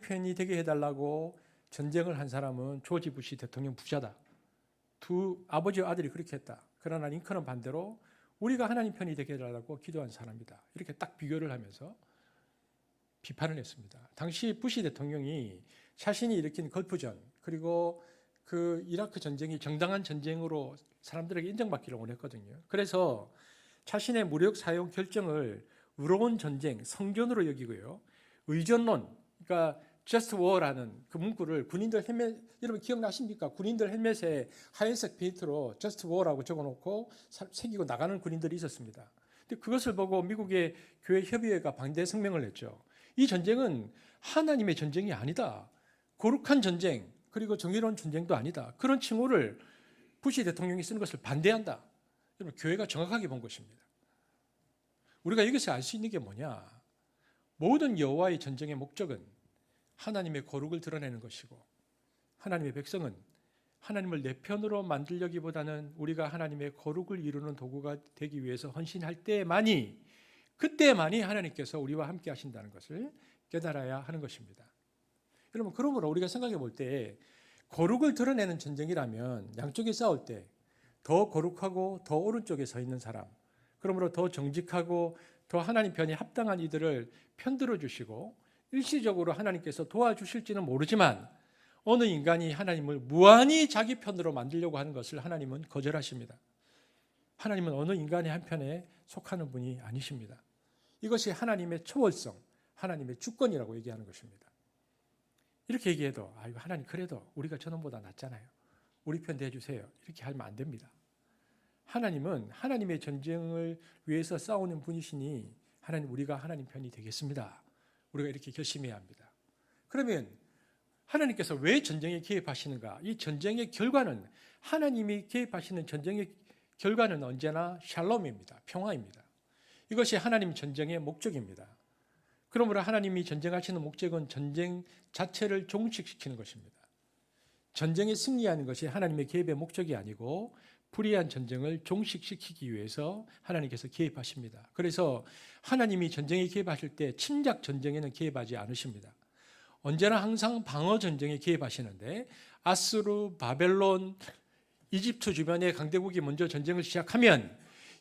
편이 되게 해달라고 전쟁을 한 사람은 조지 부시 대통령 부자다. 두 아버지와 아들이 그렇게 했다. 그러나 링컨은 반대로 우리가 하나님 편이 되게 해달라고 기도한 사람이다. 이렇게 딱 비교를 하면서 비판을 했습니다. 당시 부시 대통령이 자신이 일으킨 걸프전 그리고 그 이라크 전쟁이 정당한 전쟁으로 사람들에게 인정받기를 원했거든요. 그래서 자신의 무력 사용 결정을 의로운 전쟁, 성전으로 여기고요. 의전론, 그러니까 just war라는 그 문구를 군인들 헬멧, 여러분 기억나십니까? 군인들 헬멧에 하얀색 페인트로 just war라고 적어놓고 새기고 나가는 군인들이 있었습니다. 근데 그것을 보고 미국의 교회 협의회가 반대 성명을 냈죠. 이 전쟁은 하나님의 전쟁이 아니다. 거룩한 전쟁, 그리고 정의로운 전쟁도 아니다. 그런 칭호를 부시 대통령이 쓰는 것을 반대한다. 여러분, 교회가 정확하게 본 것입니다. 우리가 여기서 알 수 있는 게 뭐냐? 모든 여호와의 전쟁의 목적은 하나님의 거룩을 드러내는 것이고, 하나님의 백성은 하나님을 내 편으로 만들려기보다는 우리가 하나님의 거룩을 이루는 도구가 되기 위해서 헌신할 때만이, 그때만이 하나님께서 우리와 함께 하신다는 것을 깨달아야 하는 것입니다. 여러분, 그러므로 우리가 생각해 볼 때 거룩을 드러내는 전쟁이라면 양쪽이 싸울 때 더 거룩하고 더 오른쪽에 서 있는 사람, 그러므로 더 정직하고 더 하나님 편에 합당한 이들을 편들어 주시고 일시적으로 하나님께서 도와주실지는 모르지만 어느 인간이 하나님을 무한히 자기 편으로 만들려고 하는 것을 하나님은 거절하십니다. 하나님은 어느 인간의 한편에 속하는 분이 아니십니다. 이것이 하나님의 초월성, 하나님의 주권이라고 얘기하는 것입니다. 이렇게 얘기해도 이거 하나님 그래도 우리가 저놈보다 낫잖아요. 우리 편 대해주세요. 이렇게 하면 안 됩니다. 하나님은 하나님의 전쟁을 위해서 싸우는 분이시니 하나님, 우리가 하나님 편이 되겠습니다. 우리가 이렇게 결심해야 합니다. 그러면 하나님께서 왜 전쟁에 개입하시는가? 이 전쟁의 결과는, 하나님이 개입하시는 전쟁의 결과는 언제나 샬롬입니다. 평화입니다. 이것이 하나님 전쟁의 목적입니다. 그러므로 하나님이 전쟁하시는 목적은 전쟁 자체를 종식시키는 것입니다. 전쟁에 승리하는 것이 하나님의 개입의 목적이 아니고 불의한 전쟁을 종식시키기 위해서 하나님께서 개입하십니다. 그래서 하나님이 전쟁에 개입하실 때 침략 전쟁에는 개입하지 않으십니다. 언제나 항상 방어 전쟁에 개입하시는데, 아수르, 바벨론, 이집트 주변의 강대국이 먼저 전쟁을 시작하면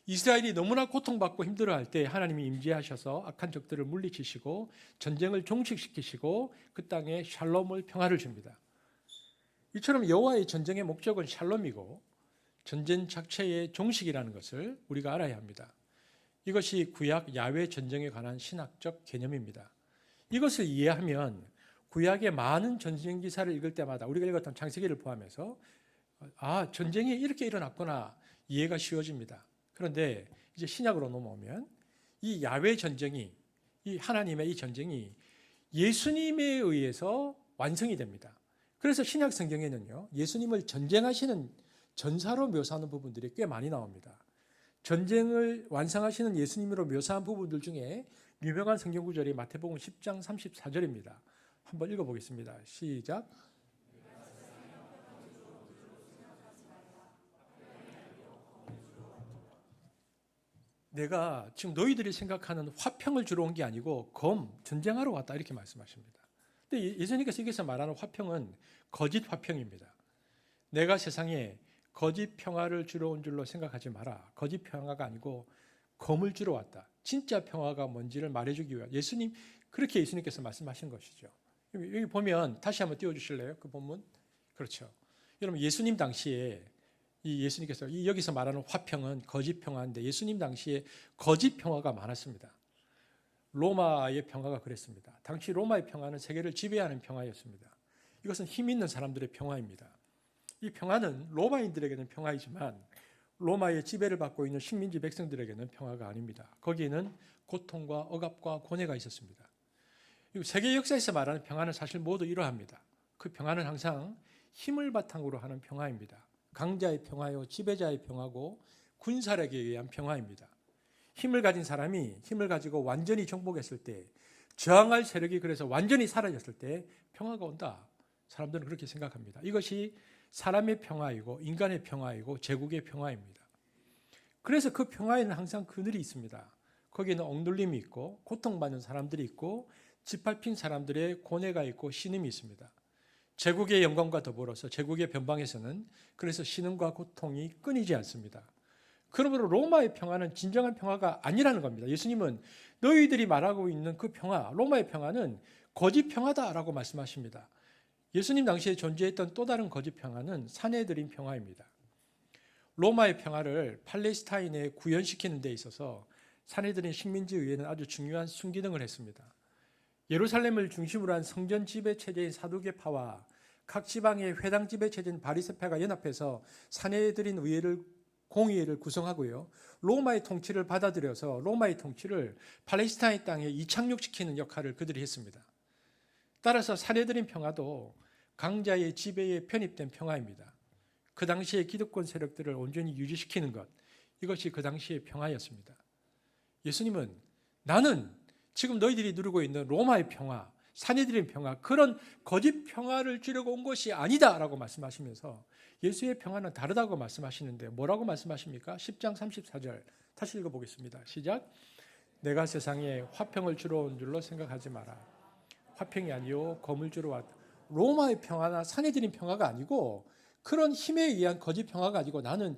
이스라엘이 너무나 고통받고 힘들어할 때 하나님이 임재하셔서 악한 적들을 물리치시고 전쟁을 종식시키시고 그 땅에 샬롬을, 평화를 줍니다. 이처럼 여호와의 전쟁의 목적은 샬롬이고 전쟁 자체의 종식이라는 것을 우리가 알아야 합니다. 이것이 구약 야훼 전쟁에 관한 신학적 개념입니다. 이것을 이해하면 구약의 많은 전쟁 기사를 읽을 때마다 우리가 읽었던 창세기를 포함해서 전쟁이 이렇게 일어났구나 이해가 쉬워집니다. 그런데 이제 신약으로 넘어오면 이 야훼 전쟁이, 이 하나님의 이 전쟁이 예수님에 의해서 완성이 됩니다. 그래서 신약 성경에는요, 예수님을 전쟁하시는 전사로 묘사하는 부분들이 꽤 많이 나옵니다. 전쟁을 완성하시는 예수님으로 묘사한 부분들 중에 유명한 성경 구절이 마태복음 10장 34절입니다. 한번 읽어보겠습니다. 시작. 내가 지금 너희들이 생각하는 화평을 주러 온 게 아니고 전쟁하러 왔다, 이렇게 말씀하십니다. 근데 예수님께서 여기서 말하는 화평은 거짓 화평입니다. 내가 세상에 거짓 평화를 주러 온 줄로 생각하지 마라. 거짓 평화가 아니고 검을 주러 왔다. 진짜 평화가 뭔지를 말해주기 위해 그렇게 예수님께서 말씀하신 것이죠. 여기 보면 다시 한번 띄워주실래요? 그 본문. 그렇죠. 여러분, 예수님 당시에 예수님께서 여기서 말하는 화평은 거짓 평화인데, 예수님 당시에 거짓 평화가 많았습니다. 로마의 평화가 그랬습니다. 당시 로마의 평화는 세계를 지배하는 평화였습니다. 이것은 힘 있는 사람들의 평화입니다. 이 평화는 로마인들에게는 평화이지만 로마의 지배를 받고 있는 식민지 백성들에게는 평화가 아닙니다. 거기에는 고통과 억압과 고뇌가 있었습니다. 세계 역사에서 말하는 평화는 사실 모두 이러합니다. 그 평화는 항상 힘을 바탕으로 하는 평화입니다. 강자의 평화요, 지배자의 평화고 군사력에 의한 평화입니다. 힘을 가진 사람이 힘을 가지고 완전히 정복했을 때, 저항할 세력이 그래서 완전히 사라졌을 때 평화가 온다. 사람들은 그렇게 생각합니다. 이것이 사람의 평화이고 인간의 평화이고 제국의 평화입니다. 그래서 그 평화에는 항상 그늘이 있습니다. 거기에는 억눌림이 있고 고통받는 사람들이 있고 짓밟힌 사람들의 고뇌가 있고 신음이 있습니다. 제국의 영광과 더불어서 제국의 변방에서는 그래서 신음과 고통이 끊이지 않습니다. 그러므로 로마의 평화는 진정한 평화가 아니라는 겁니다. 예수님은 너희들이 말하고 있는 그 평화, 로마의 평화는 거짓 평화다라고 말씀하십니다. 예수님 당시에 존재했던 또 다른 거짓 평화는 사내들인 평화입니다. 로마의 평화를 팔레스타인에 구현시키는 데 있어서 사내들인 식민지 의회는 아주 중요한 순기능을 했습니다. 예루살렘을 중심으로 한 성전 지배 체제인 사두개파와 각 지방의 회당 지배 체제인 바리새파가 연합해서 사내들인 의회를, 공의회를 구성하고요, 로마의 통치를 받아들여서 로마의 통치를 팔레스타인 땅에 이착륙시키는 역할을 그들이 했습니다. 따라서 사내들인 평화도 강자의 지배에 편입된 평화입니다. 그 당시의 기득권 세력들을 온전히 유지시키는 것, 이것이 그 당시의 평화였습니다. 예수님은 나는 지금 너희들이 누리고 있는 로마의 평화, 사내들의 평화, 그런 거짓 평화를 주려고 온 것이 아니다라고 말씀하시면서 예수의 평화는 다르다고 말씀하시는데 뭐라고 말씀하십니까? 10장 34절 다시 읽어보겠습니다. 시작. 내가 세상에 화평을 주러 온 줄로 생각하지 마라. 화평이 아니요 검을 주러 왔다. 로마의 평화나 사내들인 평화가 아니고 그런 힘에 의한 거짓 평화가 아니고 나는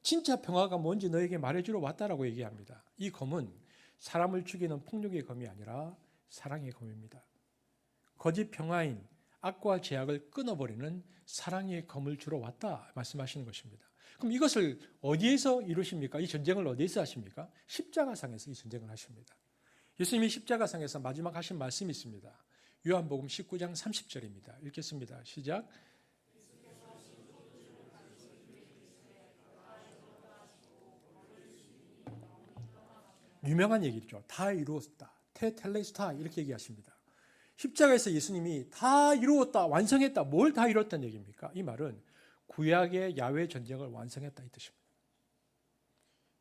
진짜 평화가 뭔지 너에게 말해주러 왔다라고 얘기합니다. 이 검은 사람을 죽이는 폭력의 검이 아니라 사랑의 검입니다. 거짓 평화인 악과 죄악을 끊어버리는 사랑의 검을 주러 왔다 말씀하시는 것입니다. 그럼 이것을 어디에서 이루십니까? 이 전쟁을 어디에서 하십니까? 십자가상에서 이 전쟁을 하십니다. 예수님이 십자가상에서 마지막 하신 말씀이 있습니다. 요한복음 19장 30절입니다. 읽겠습니다. 시작. 유명한 얘기죠. 다 이루었다. 테텔레스타 이렇게 얘기하십니다. 십자가에서 예수님이 다 이루었다, 완성했다. 뭘 다 이뤘다는 얘기입니까? 이 말은 구약의 야훼 전쟁을 완성했다 이 뜻입니다.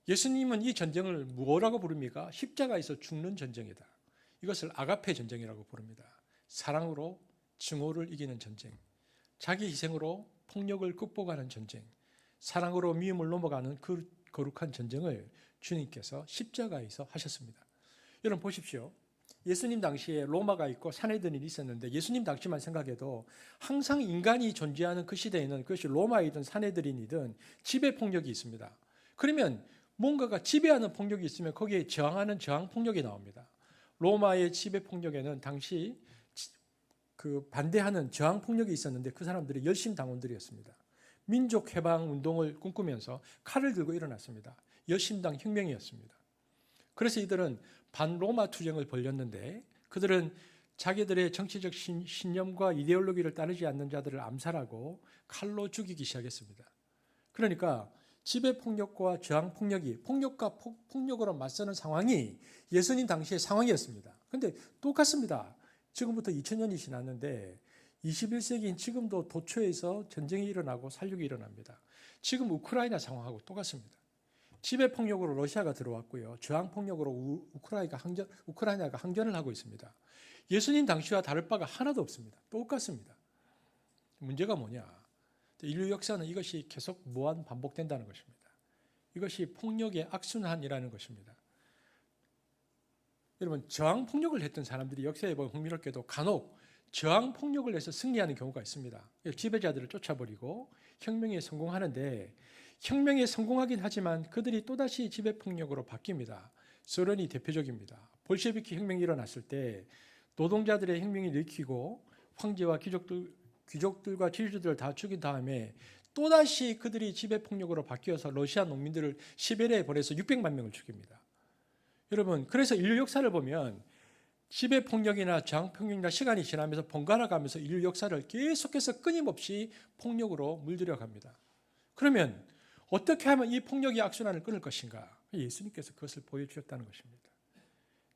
예수님은 이 전쟁을 뭐라고 부릅니까? 십자가에서 죽는 전쟁이다. 이것을 아가페 전쟁이라고 부릅니다. 사랑으로 증오를 이기는 전쟁, 자기 희생으로 폭력을 극복하는 전쟁, 사랑으로 미움을 넘어가는 그 거룩한 전쟁을 주님께서 십자가에서 하셨습니다. 여러분 보십시오. 예수님 당시에 로마가 있고 사내들이 있었는데 예수님 당시만 생각해도 항상 인간이 존재하는 그 시대에는 그것이 로마이든 사내들이든 지배 폭력이 있습니다. 그러면 뭔가가 지배하는 폭력이 있으면 거기에 저항하는 저항 폭력이 나옵니다. 로마의 지배 폭력에는 당시 그 반대하는 저항 폭력이 있었는데 그 사람들이 열심 당원들이었습니다. 민족 해방 운동을 꿈꾸면서 칼을 들고 일어났습니다. 열심당 혁명이었습니다. 그래서 이들은 반로마 투쟁을 벌였는데 그들은 자기들의 정치적 신념과 이데올로기를 따르지 않는 자들을 암살하고 칼로 죽이기 시작했습니다. 그러니까 지배폭력과 저항폭력이 폭력과 폭력으로 맞서는 상황이 예수님 당시의 상황이었습니다. 그런데 똑같습니다. 지금부터 2000년이 지났는데 21세기인 지금도 도처에서 전쟁이 일어나고 살육이 일어납니다. 지금 우크라이나 상황하고 똑같습니다. 지배폭력으로 러시아가 들어왔고요. 저항폭력으로 우크라이나가 항전을 하고 있습니다. 예수님 당시와 다를 바가 하나도 없습니다. 똑같습니다. 문제가 뭐냐? 인류 역사는 이것이 계속 무한 반복된다는 것입니다. 이것이 폭력의 악순환이라는 것입니다. 여러분 저항폭력을 했던 사람들이 역사에 보면 흥미롭게도 간혹 저항폭력을 해서 승리하는 경우가 있습니다. 지배자들을 쫓아버리고 혁명에 성공하는데 혁명에 성공하긴 하지만 그들이 또다시 지배폭력으로 바뀝니다. 소련이 대표적입니다. 볼셰비키 혁명이 일어났을 때 노동자들의 혁명이 일으키고 황제와 귀족들과 지주들을 다 죽인 다음에 또다시 그들이 지배폭력으로 바뀌어서 러시아 농민들을 시베리아에 보내서 600만 명을 죽입니다. 여러분 그래서 인류 역사를 보면 지배폭력이나 저항폭력이나 시간이 지나면서 번갈아 가면서 인류 역사를 계속해서 끊임없이 폭력으로 물들여갑니다. 그러면 어떻게 하면 이 폭력의 악순환을 끊을 것인가? 예수님께서 그것을 보여주셨다는 것입니다.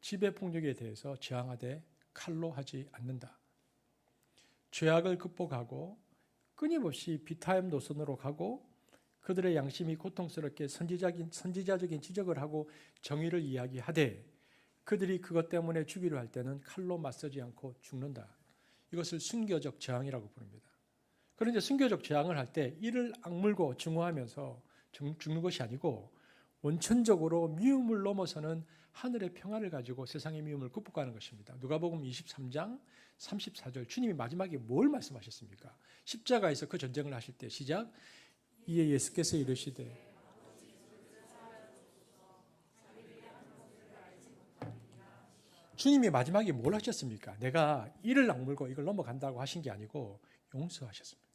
지배폭력에 대해서 저항하되 칼로 하지 않는다. 죄악을 극복하고 끊임없이 비타임 노선으로 가고 그들의 양심이 고통스럽게 선지자적인 지적을 하고 정의를 이야기하되 그들이 그것 때문에 죽이려 할 때는 칼로 맞서지 않고 죽는다. 이것을 순교적 저항이라고 부릅니다. 그런데 순교적 저항을 할 때 이를 악물고 증오하면서 죽는 것이 아니고 원천적으로 미움을 넘어서는 하늘의 평화를 가지고 세상의 미움을 극복하는 것입니다. 누가복음 23장 34절 주님이 마지막에 뭘 말씀하셨습니까? 십자가에서 그 전쟁을 하실 때 시작. 이에 예수께서 이르시되 주님이 마지막에 뭘 하셨습니까? 내가 이를 악물고 이걸 넘어간다고 하신 게 아니고 용서하셨습니다.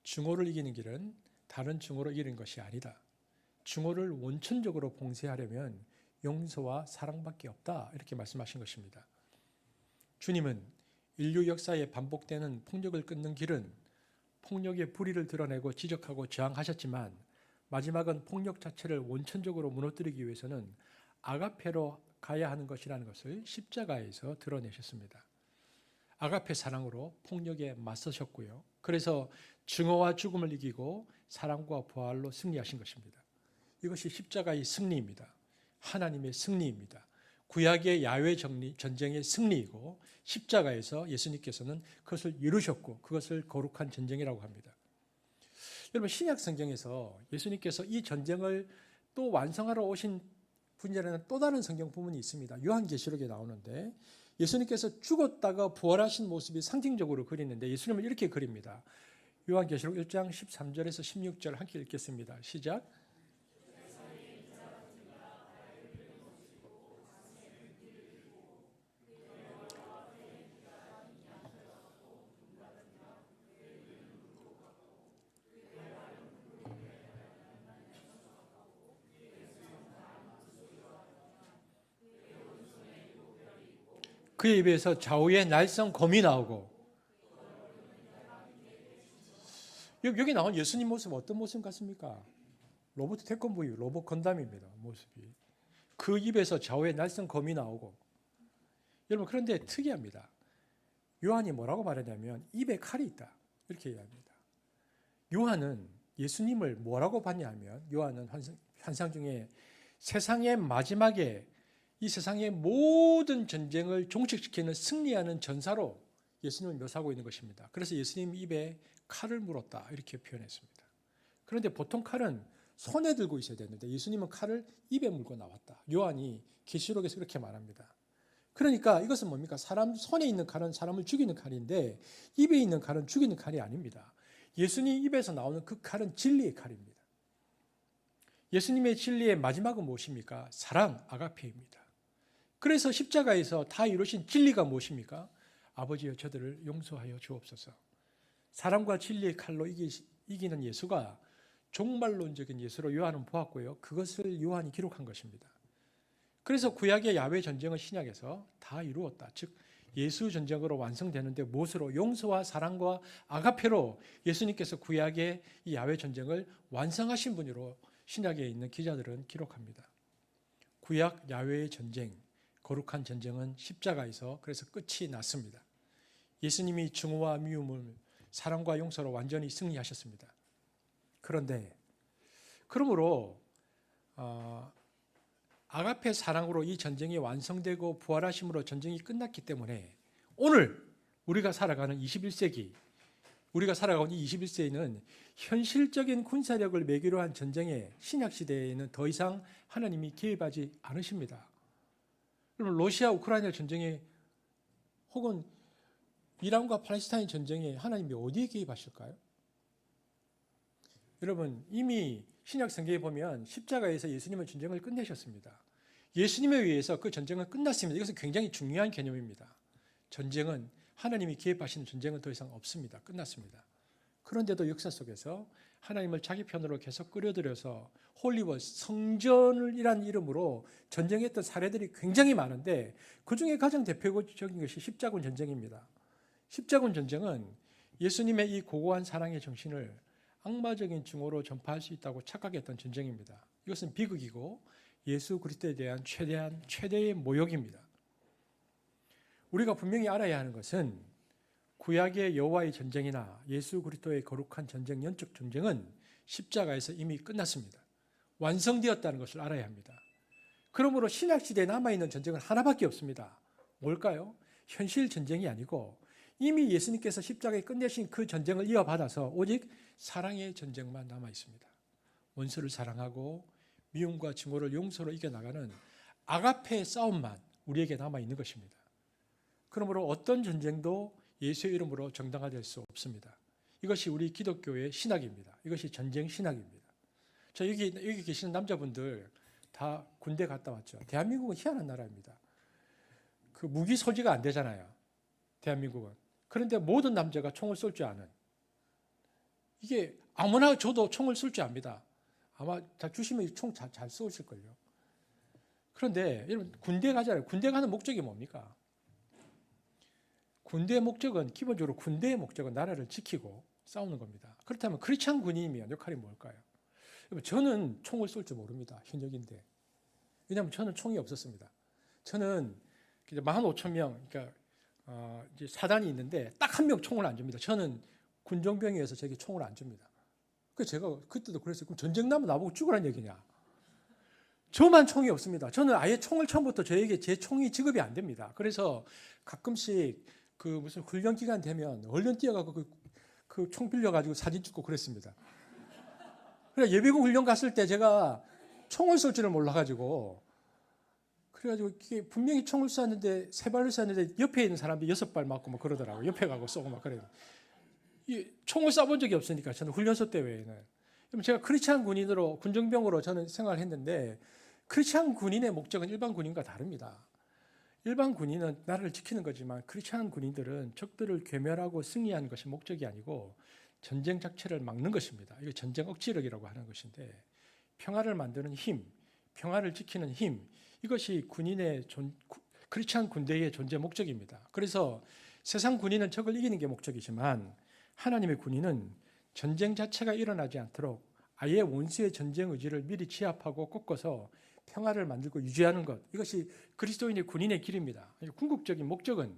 증오를 이기는 길은 다른 증오로 이기는 것이 아니다. 증오를 원천적으로 봉쇄하려면 용서와 사랑밖에 없다. 이렇게 말씀하신 것입니다. 주님은 인류 역사에 반복되는 폭력을 끊는 길은 폭력의 불의를 드러내고 지적하고 저항하셨지만 마지막은 폭력 자체를 원천적으로 무너뜨리기 위해서는 아가페로 가야 하는 것이라는 것을 십자가에서 드러내셨습니다. 아가페 사랑으로 폭력에 맞서셨고요. 그래서 증오와 죽음을 이기고 사랑과 부활로 승리하신 것입니다. 이것이 십자가의 승리입니다. 하나님의 승리입니다. 구약의 야훼 전쟁의 승리이고 십자가에서 예수님께서는 그것을 이루셨고 그것을 거룩한 전쟁이라고 합니다. 여러분 신약 성경에서 예수님께서 이 전쟁을 또 완성하러 오신 분이라는 또 다른 성경 부분이 있습니다. 요한계시록에 나오는데 예수님께서 죽었다가 부활하신 모습이 상징적으로 그리는데 예수님은 이렇게 그립니다. 요한계시록 1장 13절에서 16절 함께 읽겠습니다. 시작. 그의 입에서 좌우에 날성 검이 나오고 여기 나온 예수님 모습 어떤 모습 같습니까? 로버트 태권브이 로봇 건담입니다. 모습이. 그 입에서 좌우에 날성 검이 나오고 여러분 그런데 특이합니다. 요한이 뭐라고 말하냐면 입에 칼이 있다 이렇게 얘기합니다. 요한은 예수님을 뭐라고 봤냐면 요한은 환상 중에 세상의 마지막에 이 세상의 모든 전쟁을 종식시키는 승리하는 전사로 예수님을 묘사하고 있는 것입니다. 그래서 예수님 입에 칼을 물었다 이렇게 표현했습니다. 그런데 보통 칼은 손에 들고 있어야 되는데 예수님은 칼을 입에 물고 나왔다. 요한이 계시록에서 그렇게 말합니다. 그러니까 이것은 뭡니까? 사람 손에 있는 칼은 사람을 죽이는 칼인데 입에 있는 칼은 죽이는 칼이 아닙니다. 예수님 입에서 나오는 그 칼은 진리의 칼입니다. 예수님의 진리의 마지막은 무엇입니까? 사랑, 아가페입니다. 그래서 십자가에서 다 이루신 진리가 무엇입니까? 아버지여 저들을 용서하여 주옵소서. 사랑과 진리의 칼로 이기는 예수가 종말론적인 예수로 요한은 보았고요. 그것을 요한이 기록한 것입니다. 그래서 구약의 야훼 전쟁은 신약에서 다 이루었다. 즉 예수 전쟁으로 완성되는데 무엇으로? 용서와 사랑과 아가페로 예수님께서 구약의 이 야훼 전쟁을 완성하신 분으로 신약에 있는 기자들은 기록합니다. 구약 야훼의 전쟁, 거룩한 전쟁은 십자가에서 그래서 끝이 났습니다. 예수님이 증오와 미움을 사랑과 용서로 완전히 승리하셨습니다. 그런데 그러므로 아가페 사랑으로 이 전쟁이 완성되고 부활하심으로 전쟁이 끝났기 때문에 오늘 우리가 살아가는 21세기 우리가 살아가는 이 21세기는 현실적인 군사력을 매개로 한 전쟁에 신약시대에는 더 이상 하나님이 개입하지 않으십니다. 그러면 러시아 우크라이나 전쟁에 혹은 이란과 팔레스타인 전쟁에 하나님이 어디에 개입하실까요? 여러분 이미 신약 성경에 보면 십자가에서 예수님은 전쟁을 끝내셨습니다. 예수님에 의해서 그 전쟁은 끝났습니다. 이것은 굉장히 중요한 개념입니다. 전쟁은 하나님이 개입하시는 전쟁은 더 이상 없습니다. 끝났습니다. 그런데도 역사 속에서 하나님을 자기 편으로 계속 끌어들여서 홀리워 성전이라는 이름으로 전쟁했던 사례들이 굉장히 많은데 그중에 가장 대표적인 것이 십자군 전쟁입니다. 십자군 전쟁은 예수님의 이 고고한 사랑의 정신을 악마적인 증오로 전파할 수 있다고 착각했던 전쟁입니다. 이것은 비극이고 예수 그리스도에 대한 최대의 모욕입니다. 우리가 분명히 알아야 하는 것은 구약의 여호와의 전쟁이나 예수 그리스도의 거룩한 전쟁, 영적 전쟁은 십자가에서 이미 끝났습니다. 완성되었다는 것을 알아야 합니다. 그러므로 신약시대에 남아있는 전쟁은 하나밖에 없습니다. 뭘까요? 현실 전쟁이 아니고 이미 예수님께서 십자가에 끝내신 그 전쟁을 이어받아서 오직 사랑의 전쟁만 남아있습니다. 원수를 사랑하고 미움과 증오를 용서로 이겨나가는 아가페의 싸움만 우리에게 남아있는 것입니다. 그러므로 어떤 전쟁도 예수의 이름으로 정당화될 수 없습니다. 이것이 우리 기독교의 신학입니다. 이것이 전쟁 신학입니다. 여기 계시는 남자분들 다 군대 갔다 왔죠. 대한민국은 희한한 나라입니다. 그 무기 소지가 안 되잖아요. 대한민국은. 그런데 모든 남자가 총을 쏠 줄 아는 이게 아무나 줘도 총을 쏠 줄 압니다. 아마 다 주시면 총 잘 쏘실걸요. 그런데 여러분 군대 가잖아요. 군대 가는 목적이 뭡니까? 군대의 목적은 기본적으로 군대의 목적은 나라를 지키고 싸우는 겁니다. 그렇다면 크리스찬 군인이면 역할이 뭘까요? 저는 총을 쏠 줄 모릅니다. 현역인데. 왜냐하면 저는 총이 없었습니다. 저는 15,000명, 그러니까 이제 사단이 있는데 딱 한 명 총을 안 줍니다. 저는 군종병이어서 제게 총을 안 줍니다. 그래서 제가 그때도 그랬어요. 그럼 전쟁 나면 나보고 죽으란 얘기냐? 저만 총이 없습니다. 저는 아예 총을 처음부터 저에게 제 총이 지급이 안 됩니다. 그래서 가끔씩 그 무슨 훈련 기간 되면 얼른 뛰어가고 그 총 빌려가지고 사진 찍고 그랬습니다. 그래 예비군 훈련 갔을 때 제가 총을 쏠 줄을 몰라가지고 그래가지고 이게 분명히 총을 쐈는데 세 발을 쐈는데 옆에 있는 사람들이 6발 맞고 막 그러더라고요. 옆에 가고 쏘고 막 그래요. 이 총을 쏴본 적이 없으니까 저는 훈련소 때 외에는. 그럼 제가 크리스찬 군인으로 군정병으로 저는 생활을 했는데 크리스찬 군인의 목적은 일반 군인과 다릅니다. 일반 군인은 나라를 지키는 거지만 크리스찬 군인들은 적들을 괴멸하고 승리하는 것이 목적이 아니고 전쟁 자체를 막는 것입니다. 이거 전쟁 억지력이라고 하는 것인데 평화를 만드는 힘, 평화를 지키는 힘 이것이 군인의 크리스찬 군대의 존재 목적입니다. 그래서 세상 군인은 적을 이기는 게 목적이지만 하나님의 군인은 전쟁 자체가 일어나지 않도록 아예 원수의 전쟁 의지를 미리 취합하고 꺾어서 평화를 만들고 유지하는 것 이것이 그리스도인의 군인의 길입니다. 궁극적인 목적은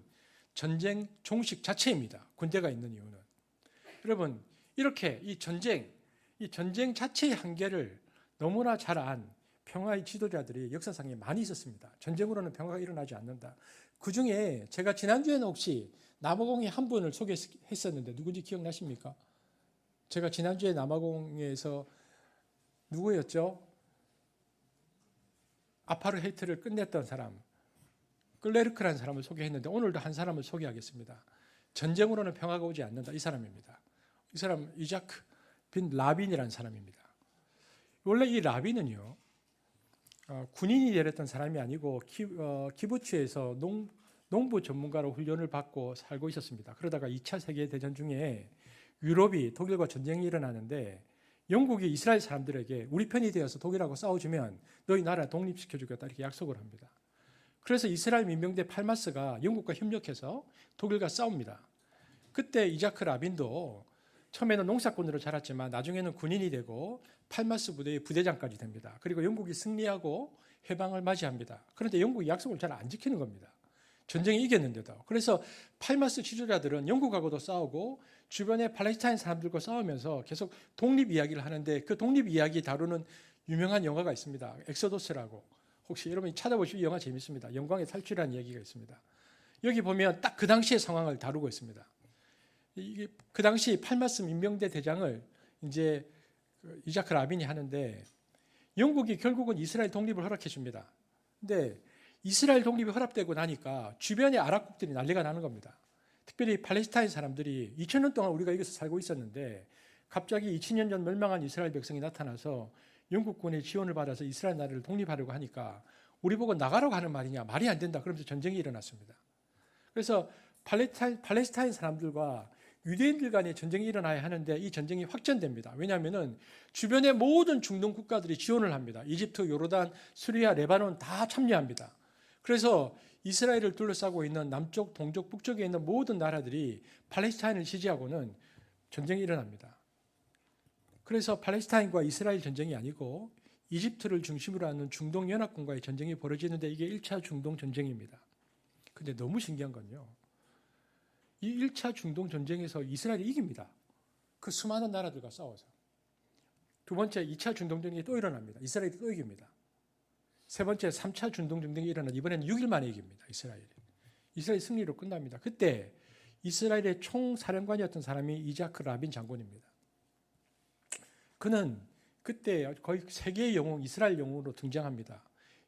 전쟁 종식 자체입니다. 군대가 있는 이유는 여러분 이렇게 이 전쟁 자체의 한계를 너무나 잘 안 평화의 지도자들이 역사상에 많이 있었습니다. 전쟁으로는 평화가 일어나지 않는다. 그 중에 제가 지난주에는 혹시 남아공의 한 분을 소개했었는데 누군지 기억나십니까? 제가 지난주에 남아공에서 누구였죠? 아파르헤이트를 끝냈던 사람, 클레르크라는 사람을 소개했는데 오늘도 한 사람을 소개하겠습니다. 전쟁으로는 평화가 오지 않는다. 이 사람입니다. 이 사람 이자크 빈 라빈이라는 사람입니다. 원래 이 라빈은요. 군인이 되었던 사람이 아니고 키부츠에서 농부 전문가로 훈련을 받고 살고 있었습니다. 그러다가 2차 세계대전 중에 유럽이 독일과 전쟁이 일어나는데 영국이 이스라엘 사람들에게 우리 편이 되어서 독일하고 싸워주면 너희 나라 독립시켜주겠다 이렇게 약속을 합니다. 그래서 이스라엘 민병대 팔마스가 영국과 협력해서 독일과 싸웁니다. 그때 이자크 라빈도 처음에는 농사꾼으로 자랐지만 나중에는 군인이 되고 팔마스 부대의 부대장까지 됩니다. 그리고 영국이 승리하고 해방을 맞이합니다. 그런데 영국이 약속을 잘 안 지키는 겁니다. 전쟁에 이겼는데도. 그래서 팔마스 지도자들은 영국하고도 싸우고 주변의 팔레스타인 사람들과 싸우면서 계속 독립 이야기를 하는데 그 독립 이야기 다루는 유명한 영화가 있습니다. 엑소더스라고. 혹시 여러분이 찾아보시면 이 영화 재밌습니다. 영광의 탈출이라는 이야기가 있습니다. 여기 보면 딱 그 당시의 상황을 다루고 있습니다. 이게 그 당시 팔마스 민병대 대장을 이제 이자크 라빈이 하는데 영국이 결국은 이스라엘 독립을 허락해 줍니다. 근데 이스라엘 독립이 허락되고 나니까 주변의 아랍국들이 난리가 나는 겁니다. 특별히 팔레스타인 사람들이 2000년 동안 우리가 여기서 살고 있었는데 갑자기 2000년 전 멸망한 이스라엘 백성이 나타나서 영국군의 지원을 받아서 이스라엘 나라를 독립하려고 하니까 우리 보고 나가라고 하는 말이냐 말이 안 된다 그러면서 전쟁이 일어났습니다. 그래서 팔레스타인 사람들과 유대인들 간의 전쟁이 일어나야 하는데 이 전쟁이 확전됩니다. 왜냐하면 주변의 모든 중동 국가들이 지원을 합니다. 이집트, 요르단, 시리아, 레바논 다 참여합니다. 그래서 이스라엘을 둘러싸고 있는 남쪽, 동쪽, 북쪽에 있는 모든 나라들이 팔레스타인을 지지하고는 전쟁이 일어납니다. 그래서 팔레스타인과 이스라엘 전쟁이 아니고 이집트를 중심으로 하는 중동 연합군과의 전쟁이 벌어지는데 이게 1차 중동 전쟁입니다. 근데 너무 신기한 건요. 이 1차 중동 전쟁에서 이스라엘이 이깁니다. 그 수많은 나라들과 싸워서. 두 번째 2차 중동 전쟁이 또 일어납니다. 이스라엘이 또 이깁니다. 세 번째 3차 중동 전쟁이 일어나 이번에는 6일 만에 이깁니다. 이스라엘이. 이스라엘 승리로 끝납니다. 그때 이스라엘의 총사령관이었던 사람이 이자크 라빈 장군입니다. 그는 그때 거의 세계의 영웅, 이스라엘 영웅으로 등장합니다.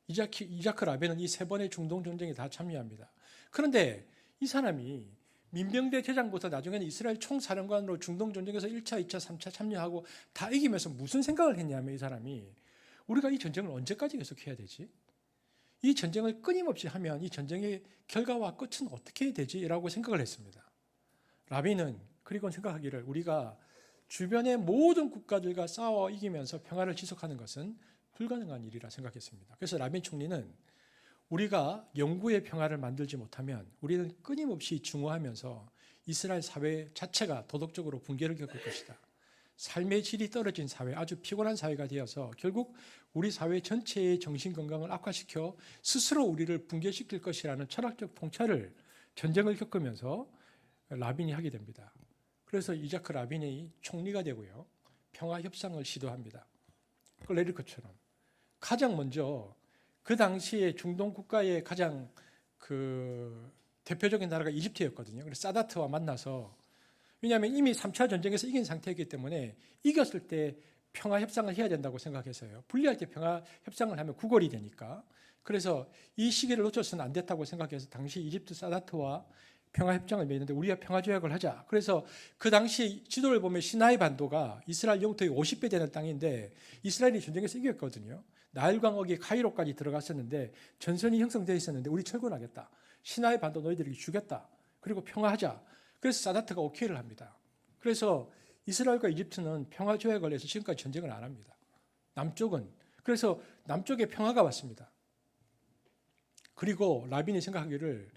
이자크 라빈은 이 세 번의 중동 전쟁에 다 참여합니다. 그런데 이 사람이 민병대 대장부터 나중에는 이스라엘 총사령관으로 중동 전쟁에서 1차, 2차, 3차 참여하고 다 이기면서 무슨 생각을 했냐면 이 사람이 우리가 이 전쟁을 언제까지 계속해야 되지? 이 전쟁을 끊임없이 하면 이 전쟁의 결과와 끝은 어떻게 해야 되지? 라고 생각을 했습니다. 라빈은 그리고 생각하기를 우리가 주변의 모든 국가들과 싸워 이기면서 평화를 지속하는 것은 불가능한 일이라 생각했습니다. 그래서 라빈 총리는 우리가 영구의 평화를 만들지 못하면 우리는 끊임없이 증오하면서 이스라엘 사회 자체가 도덕적으로 붕괴를 겪을 것이다. 삶의 질이 떨어진 사회, 아주 피곤한 사회가 되어서 결국 우리 사회 전체의 정신건강을 악화시켜 스스로 우리를 붕괴시킬 것이라는 철학적 통찰을 전쟁을 겪으면서 라빈이 하게 됩니다. 그래서 이자크 라빈이 총리가 되고요. 평화 협상을 시도합니다. 레리커처럼. 가장 먼저 그 당시에 중동 국가의 가장 대표적인 나라가 이집트였거든요. 그래서 사다트와 만나서, 왜냐하면 이미 3차 전쟁에서 이긴 상태이기 때문에 이겼을 때 평화 협상을 해야 된다고 생각해서요. 불리할 때 평화 협상을 하면 구걸이 되니까. 그래서 이 시기를 놓쳐서는 안 됐다고 생각해서 당시 이집트 사다트와 평화 협정을 맺는데 우리가 평화 조약을 하자. 그래서 그 당시 지도를 보면 시나이 반도가 이스라엘 영토의 50배 되는 땅인데 이스라엘이 전쟁에서 이겼거든요. 나일강 어기 카이로까지 들어갔었는데 전선이 형성되어 있었는데 우리 철군하겠다. 시나이 반도 너희들에게 주겠다. 그리고 평화하자. 그래서 사다트가 오케이를 합니다. 그래서 이스라엘과 이집트는 평화 조약을 해서 지금까지 전쟁을 안 합니다. 남쪽은. 그래서 남쪽에 평화가 왔습니다. 그리고 라빈이 생각하기를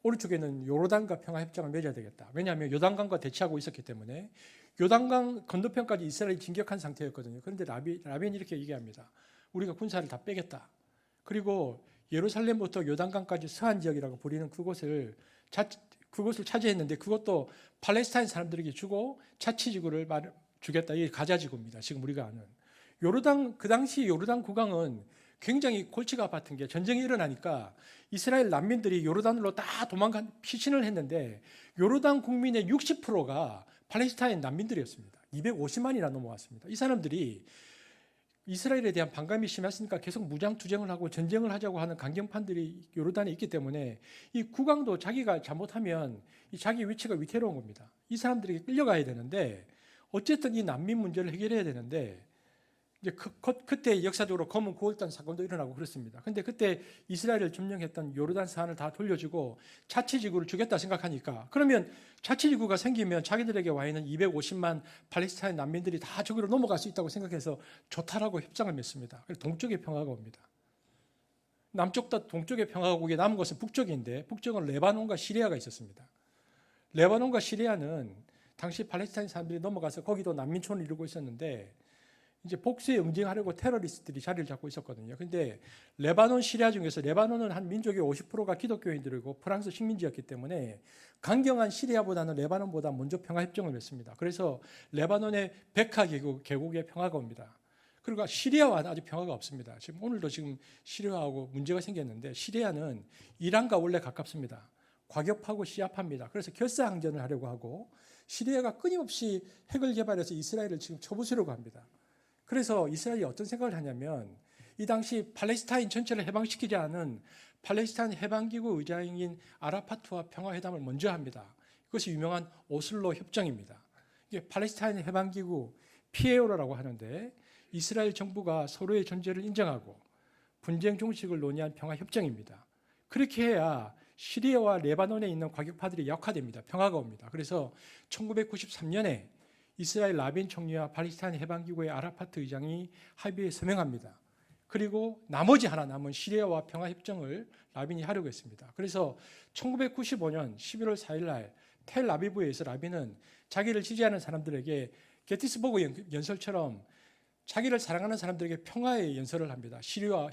오른쪽에는 요르단과 평화 협정을 맺어야 되겠다. 왜냐하면 요단강과 대치하고 있었기 때문에 요단강 건너편까지 이스라엘이 진격한 상태였거든요. 그런데 라빈이 이렇게 얘기합니다. 우리가 군사를 다 빼겠다. 그리고 예루살렘부터 요단강까지 서한 지역이라고 부리는 그곳을 차지했는데 그것도 팔레스타인 사람들에게 주고 자치지구를 주겠다. 이게 가자지구입니다. 지금 우리가 아는. 그 당시 요르단 국왕은 굉장히 골치가 아팠던 게 전쟁이 일어나니까 이스라엘 난민들이 요르단으로 다 피신을 했는데 요르단 국민의 60%가 팔레스타인 난민들이었습니다. 250만이나 넘어왔습니다. 이 사람들이 이스라엘에 대한 반감이 심했으니까 계속 무장투쟁을 하고 전쟁을 하자고 하는 강경파들이 요르단에 있기 때문에 이 국왕도 자기가 잘못하면 자기 위치가 위태로운 겁니다. 이 사람들에게 끌려가야 되는데 어쨌든 이 난민 문제를 해결해야 되는데 이제 그때 역사적으로 검은 9월달 사건도 일어나고 그렇습니다. 근데 그때 이스라엘을 점령했던 요르단 사안을 다 돌려주고 자치지구를 주겠다 생각하니까 그러면 자치지구가 생기면 자기들에게 와 있는 250만 팔레스타인 난민들이 다 저기로 넘어갈 수 있다고 생각해서 좋다라고 협상을 맺습니다. 그래서 동쪽에 평화가 옵니다. 남쪽과 동쪽에 평화가 오게 남은 것은 북쪽인데 북쪽은 레바논과 시리아가 있었습니다. 레바논과 시리아는 당시 팔레스타인 사람들이 넘어가서 거기도 난민촌을 이루고 있었는데 이제 복수에 응징하려고 테러리스트들이 자리를 잡고 있었거든요. 근데 레바논, 시리아 중에서 레바논은 한 민족의 50%가 기독교인들이고 프랑스 식민지였기 때문에 강경한 시리아보다는 레바논보다 먼저 평화협정을 맺습니다. 그래서 레바논의 베카 계곡에 평화가 옵니다. 그리고 시리아와는 아직 평화가 없습니다. 지금 오늘도 지금 시리아하고 문제가 생겼는데 시리아는 이란과 원래 가깝습니다. 과격하고 시합합니다. 그래서 결사항전을 하려고 하고 시리아가 끊임없이 핵을 개발해서 이스라엘을 지금 쳐부수려고 합니다. 그래서 이스라엘이 어떤 생각을 하냐면 이 당시 팔레스타인 전체를 해방시키지 않은 팔레스타인 해방기구 의장인 아라파트와 평화회담을 먼저 합니다. 그것이 유명한 오슬로 협정입니다. 이게 팔레스타인 해방기구 PLO라고 하는데 이스라엘 정부가 서로의 존재를 인정하고 분쟁 종식을 논의한 평화협정입니다. 그렇게 해야 시리아와 레바논에 있는 과격파들이 약화됩니다. 평화가 옵니다. 그래서 1993년에 이스라엘 라빈 총리와 팔레스타인 해방기구의 아라파트 의장이 합의에 서명합니다. 그리고 나머지 하나 남은 시리아와 평화협정을 라빈이 하려고 했습니다. 그래서 1995년 11월 4일 날 텔아비브에서 라빈은 자기를 지지하는 사람들에게 게티스버그 연설처럼 자기를 사랑하는 사람들에게 평화의 연설을 합니다. 시리아와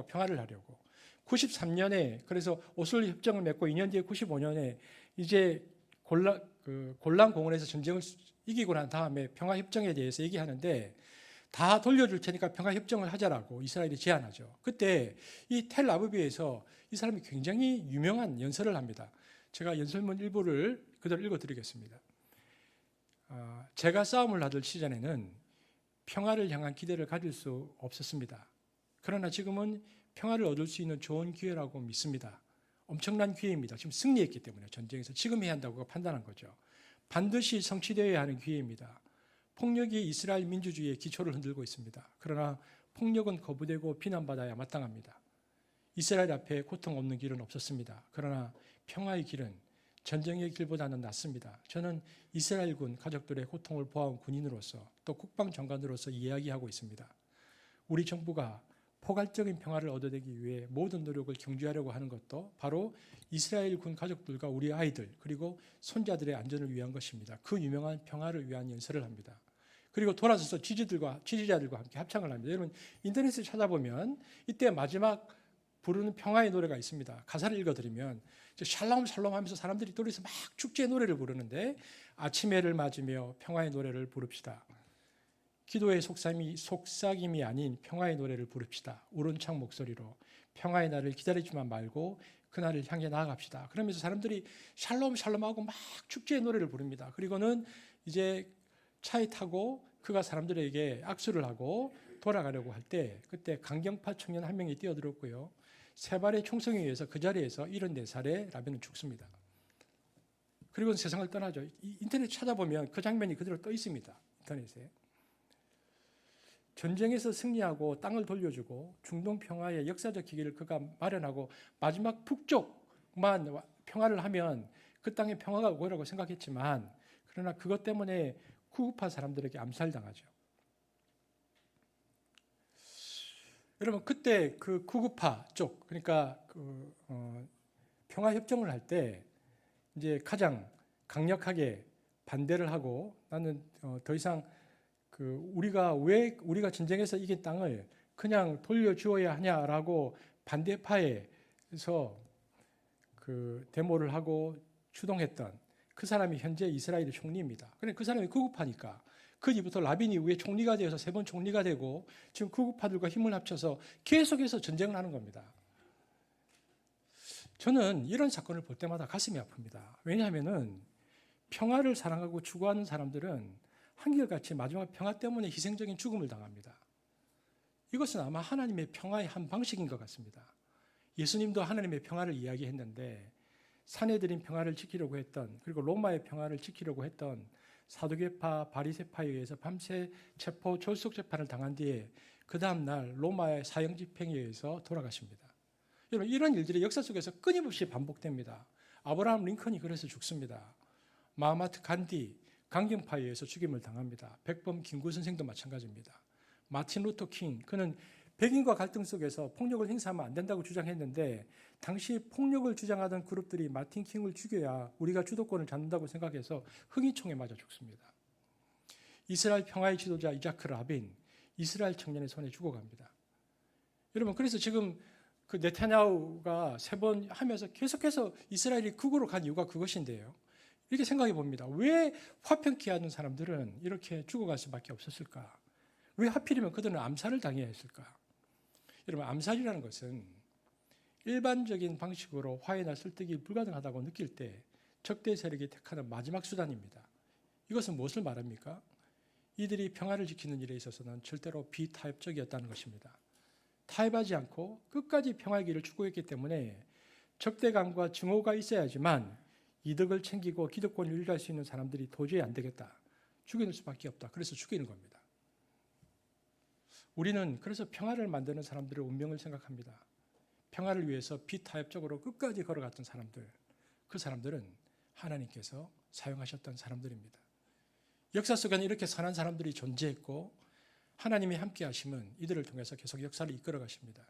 평화를 하려고. 93년에 그래서 오슬로 협정을 맺고 2년 뒤에 95년에 이제 골란 공원에서 전쟁을 이기고 난 다음에 평화협정에 대해서 얘기하는데 다 돌려줄 테니까 평화협정을 하자라고 이스라엘이 제안하죠. 그때 이 텔아비브에서 이 사람이 굉장히 유명한 연설을 합니다. 제가 연설문 일부를 그대로 읽어드리겠습니다. 제가 싸움을 하던 시절에는 평화를 향한 기대를 가질 수 없었습니다. 그러나 지금은 평화를 얻을 수 있는 좋은 기회라고 믿습니다. 엄청난 기회입니다. 지금 승리했기 때문에 전쟁에서 지금 해야 한다고 판단한 거죠. 반드시 성취되어야 하는 기회입니다. 폭력이 이스라엘 민주주의의 기초를 흔들고 있습니다. 그러나 폭력은 거부되고 비난받아야 마땅합니다. 이스라엘 앞에 고통 없는 길은 없었습니다. 그러나 평화의 길은 전쟁의 길보다는 낫습니다. 저는 이스라엘군 가족들의 고통을 보아온 군인으로서 또 국방장관으로서 이야기하고 있습니다. 우리 정부가 포괄적인 평화를 얻어내기 위해 모든 노력을 경주하려고 하는 것도 바로 이스라엘 군 가족들과 우리 아이들 그리고 손자들의 안전을 위한 것입니다. 그 유명한 평화를 위한 연설을 합니다. 그리고 돌아서서 지지자들과 함께 합창을 합니다. 여러분 인터넷에 찾아보면 이때 마지막 부르는 평화의 노래가 있습니다. 가사를 읽어드리면 이제 샬롬 샬롬 하면서 사람들이 둘이서 막 축제의 노래를 부르는데 아침 해를 맞으며 평화의 노래를 부릅시다. 기도의 속삭임이 아닌 평화의 노래를 부릅시다. 우렁찬 목소리로 평화의 날을 기다리지만 말고 그날을 향해 나아갑시다. 그러면서 사람들이 샬롬 샬롬하고 막 축제의 노래를 부릅니다. 그리고는 이제 차에 타고 그가 사람들에게 악수를 하고 돌아가려고 할 때 그때 강경파 청년 한 명이 뛰어들었고요. 세 발의 총성에 의해서 그 자리에서 74살의 라비는 죽습니다. 그리고 세상을 떠나죠. 인터넷 찾아보면 그 장면이 그대로 떠 있습니다. 인터넷에. 전쟁에서 승리하고 땅을 돌려주고 중동 평화의 역사적 기기를 그가 마련하고 마지막 북쪽만 평화를 하면 그 땅에 평화가 올 거라고 생각했지만 그러나 그것 때문에 구우파 사람들에게 암살당하죠. 여러분 그때 그 구구파 쪽 그러니까 평화 협정을 할 때 이제 가장 강력하게 반대를 하고 나는 더 이상 우리가 전쟁에서 이긴 땅을 그냥 돌려주어야 하냐라고 반대파에서 그 데모를 하고 추동했던 그 사람이 현재 이스라엘의 총리입니다. 그런데 그 사람이 구구파니까 그 뒤부터 라빈 이후에 총리가 되어서 3번 총리가 되고 지금 구구파들과 힘을 합쳐서 계속해서 전쟁을 하는 겁니다. 저는 이런 사건을 볼 때마다 가슴이 아픕니다. 왜냐하면은 평화를 사랑하고 추구하는 사람들은 한결같이 마지막 평화 때문에 희생적인 죽음을 당합니다. 이것은 아마 하나님의 평화의 한 방식인 것 같습니다. 예수님도 하나님의 평화를 이야기했는데 산에 들인 평화를 지키려고 했던 그리고 로마의 평화를 지키려고 했던 사두개파 바리새파에 의해서 밤새 체포 졸속 재판을 당한 뒤에 그 다음 날 로마의 사형 집행에 의해서 돌아가십니다. 여러분 이런 일들이 역사 속에서 끊임없이 반복됩니다. 아브라함 링컨이 그래서 죽습니다. 마하마트 간디 강경파에 의해서 죽임을 당합니다. 백범 김구 선생도 마찬가지입니다. 마틴 루터 킹 그는 백인과 갈등 속에서 폭력을 행사하면 안 된다고 주장했는데 당시 폭력을 주장하던 그룹들이 마틴 킹을 죽여야 우리가 주도권을 잡는다고 생각해서 흥이총에 맞아 죽습니다. 이스라엘 평화의 지도자 이자크 라빈 이스라엘 청년의 손에 죽어갑니다. 여러분 그래서 지금 그 네타냐후가 3번 하면서 계속해서 이스라엘이 극으로 간 이유가 그것인데요. 이렇게 생각해 봅니다. 왜 화평케 하는 사람들은 이렇게 죽어갈 수밖에 없었을까? 왜 하필이면 그들은 암살을 당해야 했을까? 여러분 암살이라는 것은 일반적인 방식으로 화해나 설득이 불가능하다고 느낄 때 적대 세력이 택하는 마지막 수단입니다. 이것은 무엇을 말합니까? 이들이 평화를 지키는 일에 있어서는 절대로 비타협적이었다는 것입니다. 타협하지 않고 끝까지 평화의 길을 추구했기 때문에 적대감과 증오가 있어야지만 이득을 챙기고 기득권을 유지할 수 있는 사람들이 도저히 안 되겠다. 죽이는 수밖에 없다. 그래서 죽이는 겁니다. 우리는 그래서 평화를 만드는 사람들의 운명을 생각합니다. 평화를 위해서 비타협적으로 끝까지 걸어갔던 사람들, 그 사람들은 하나님께서 사용하셨던 사람들입니다. 역사 속에는 이렇게 선한 사람들이 존재했고 하나님이 함께 하심은 이들을 통해서 계속 역사를 이끌어 가십니다.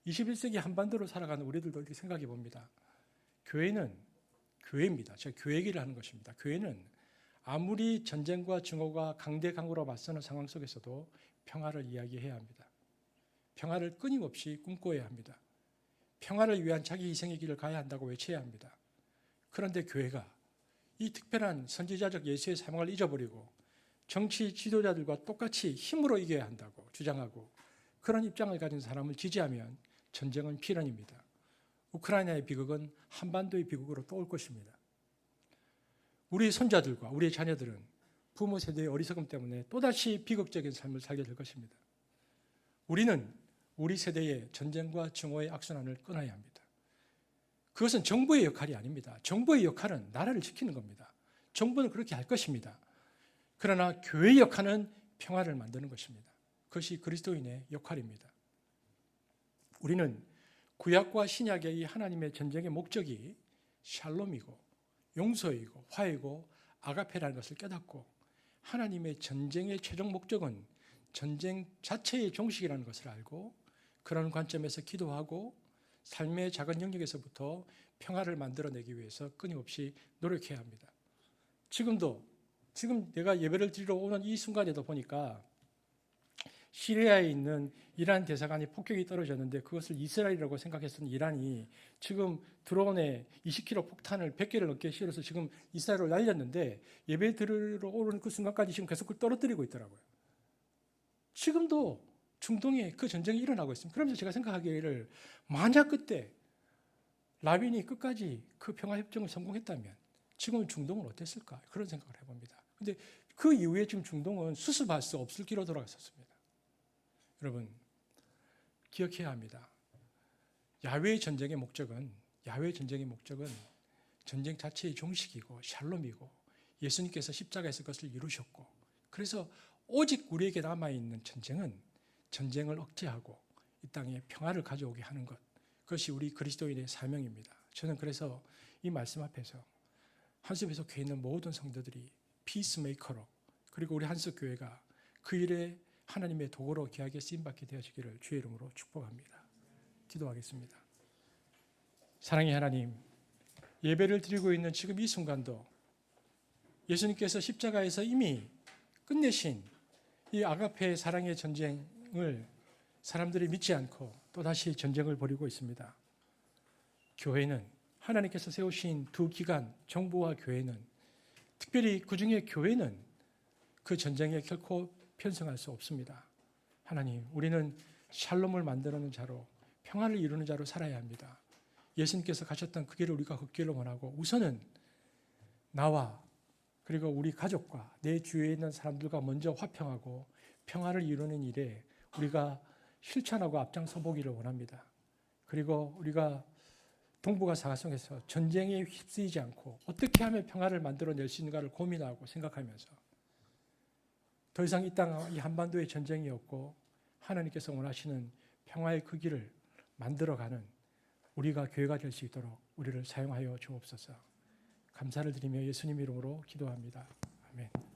21세기 한반도로 살아가는 우리들도 이렇게 생각해 봅니다. 교회입니다. 제가 교회 얘기를 하는 것입니다. 교회는 아무리 전쟁과 증오가 강대강으로 맞서는 상황 속에서도 평화를 이야기해야 합니다. 평화를 끊임없이 꿈꿔야 합니다. 평화를 위한 자기 희생의 길을 가야 한다고 외쳐야 합니다. 그런데 교회가 이 특별한 선지자적 예수의 사명을 잊어버리고 정치 지도자들과 똑같이 힘으로 이겨야 한다고 주장하고 그런 입장을 가진 사람을 지지하면 전쟁은 필연입니다. 우크라이나의 비극은 한반도의 비극으로 또 올 것입니다. 우리 손자들과 우리의 자녀들은 부모 세대의 어리석음 때문에 또다시 비극적인 삶을 살게 될 것입니다. 우리는 우리 세대의 전쟁과 증오의 악순환을 끊어야 합니다. 그것은 정부의 역할이 아닙니다. 정부의 역할은 나라를 지키는 겁니다. 정부는 그렇게 할 것입니다. 그러나 교회의 역할은 평화를 만드는 것입니다. 그것이 그리스도인의 역할입니다. 우리는 구약과 신약의 이 하나님의 전쟁의 목적이 샬롬이고 용서이고 화해고 아가페라는 것을 깨닫고 하나님의 전쟁의 최종 목적은 전쟁 자체의 종식이라는 것을 알고 그런 관점에서 기도하고 삶의 작은 영역에서부터 평화를 만들어내기 위해서 끊임없이 노력해야 합니다. 지금 내가 예배를 드리러 오는 이 순간에도 보니까 시리아에 있는 이란 대사관이 폭격이 떨어졌는데 그것을 이스라엘이라고 생각했던 이란이 지금 드론에 20kg 폭탄을 100개를 넘게 실어서 지금 이스라엘을 날렸는데 예배 드리러 오는 그 순간까지 지금 계속 그걸 떨어뜨리고 있더라고요. 지금도 중동에 그 전쟁이 일어나고 있습니다. 그러면서 제가 생각하기를 만약 그때 라빈이 끝까지 그 평화협정을 성공했다면 지금 중동은 어땠을까? 그런 생각을 해봅니다. 근데 그 이후에 지금 중동은 수습할 수 없을 길로 돌아갔었습니다. 여러분 기억해야 합니다. 야훼의 전쟁의 목적은 전쟁 자체의 종식이고 샬롬이고 예수님께서 십자가에서 그것을 이루셨고 그래서 오직 우리에게 남아있는 전쟁은 전쟁을 억제하고 이 땅에 평화를 가져오게 하는 것 그것이 우리 그리스도인의 사명입니다. 저는 그래서 이 말씀 앞에서 한숲에서 교회에 있는 모든 성도들이 피스메이커로 그리고 우리 한숲교회가 그 일에 하나님의 도구로 귀하게 쓰임받게 되어지기를 주의 이름으로 축복합니다. 기도하겠습니다. 사랑의 하나님, 예배를 드리고 있는 지금 이 순간도 예수님께서 십자가에서 이미 끝내신 이 아가페 사랑의 전쟁을 사람들이 믿지 않고 또다시 전쟁을 벌이고 있습니다. 교회는 하나님께서 세우신 두 기관, 정부와 교회는 특별히 그중에 교회는 그 전쟁에 결코 편승할 수 없습니다. 하나님, 우리는 샬롬을 만드는 자로 평화를 이루는 자로 살아야 합니다. 예수님께서 가셨던 그 길을 우리가 걷기를 원하고 우선은 나와 그리고 우리 가족과 내 주위에 있는 사람들과 먼저 화평하고 평화를 이루는 일에 우리가 실천하고 앞장서 보기를 원합니다. 그리고 우리가 동북아 사가성에서 전쟁에 휩쓰이지 않고 어떻게 하면 평화를 만들어낼 수 있는가를 고민하고 생각하면서 더 이상 이 땅, 이 한반도의 전쟁이 없고 하나님께서 원하시는 평화의 그 길을 만들어가는 우리가 교회가 될 수 있도록 우리를 사용하여 주옵소서. 감사를 드리며 예수님 이름으로 기도합니다. 아멘.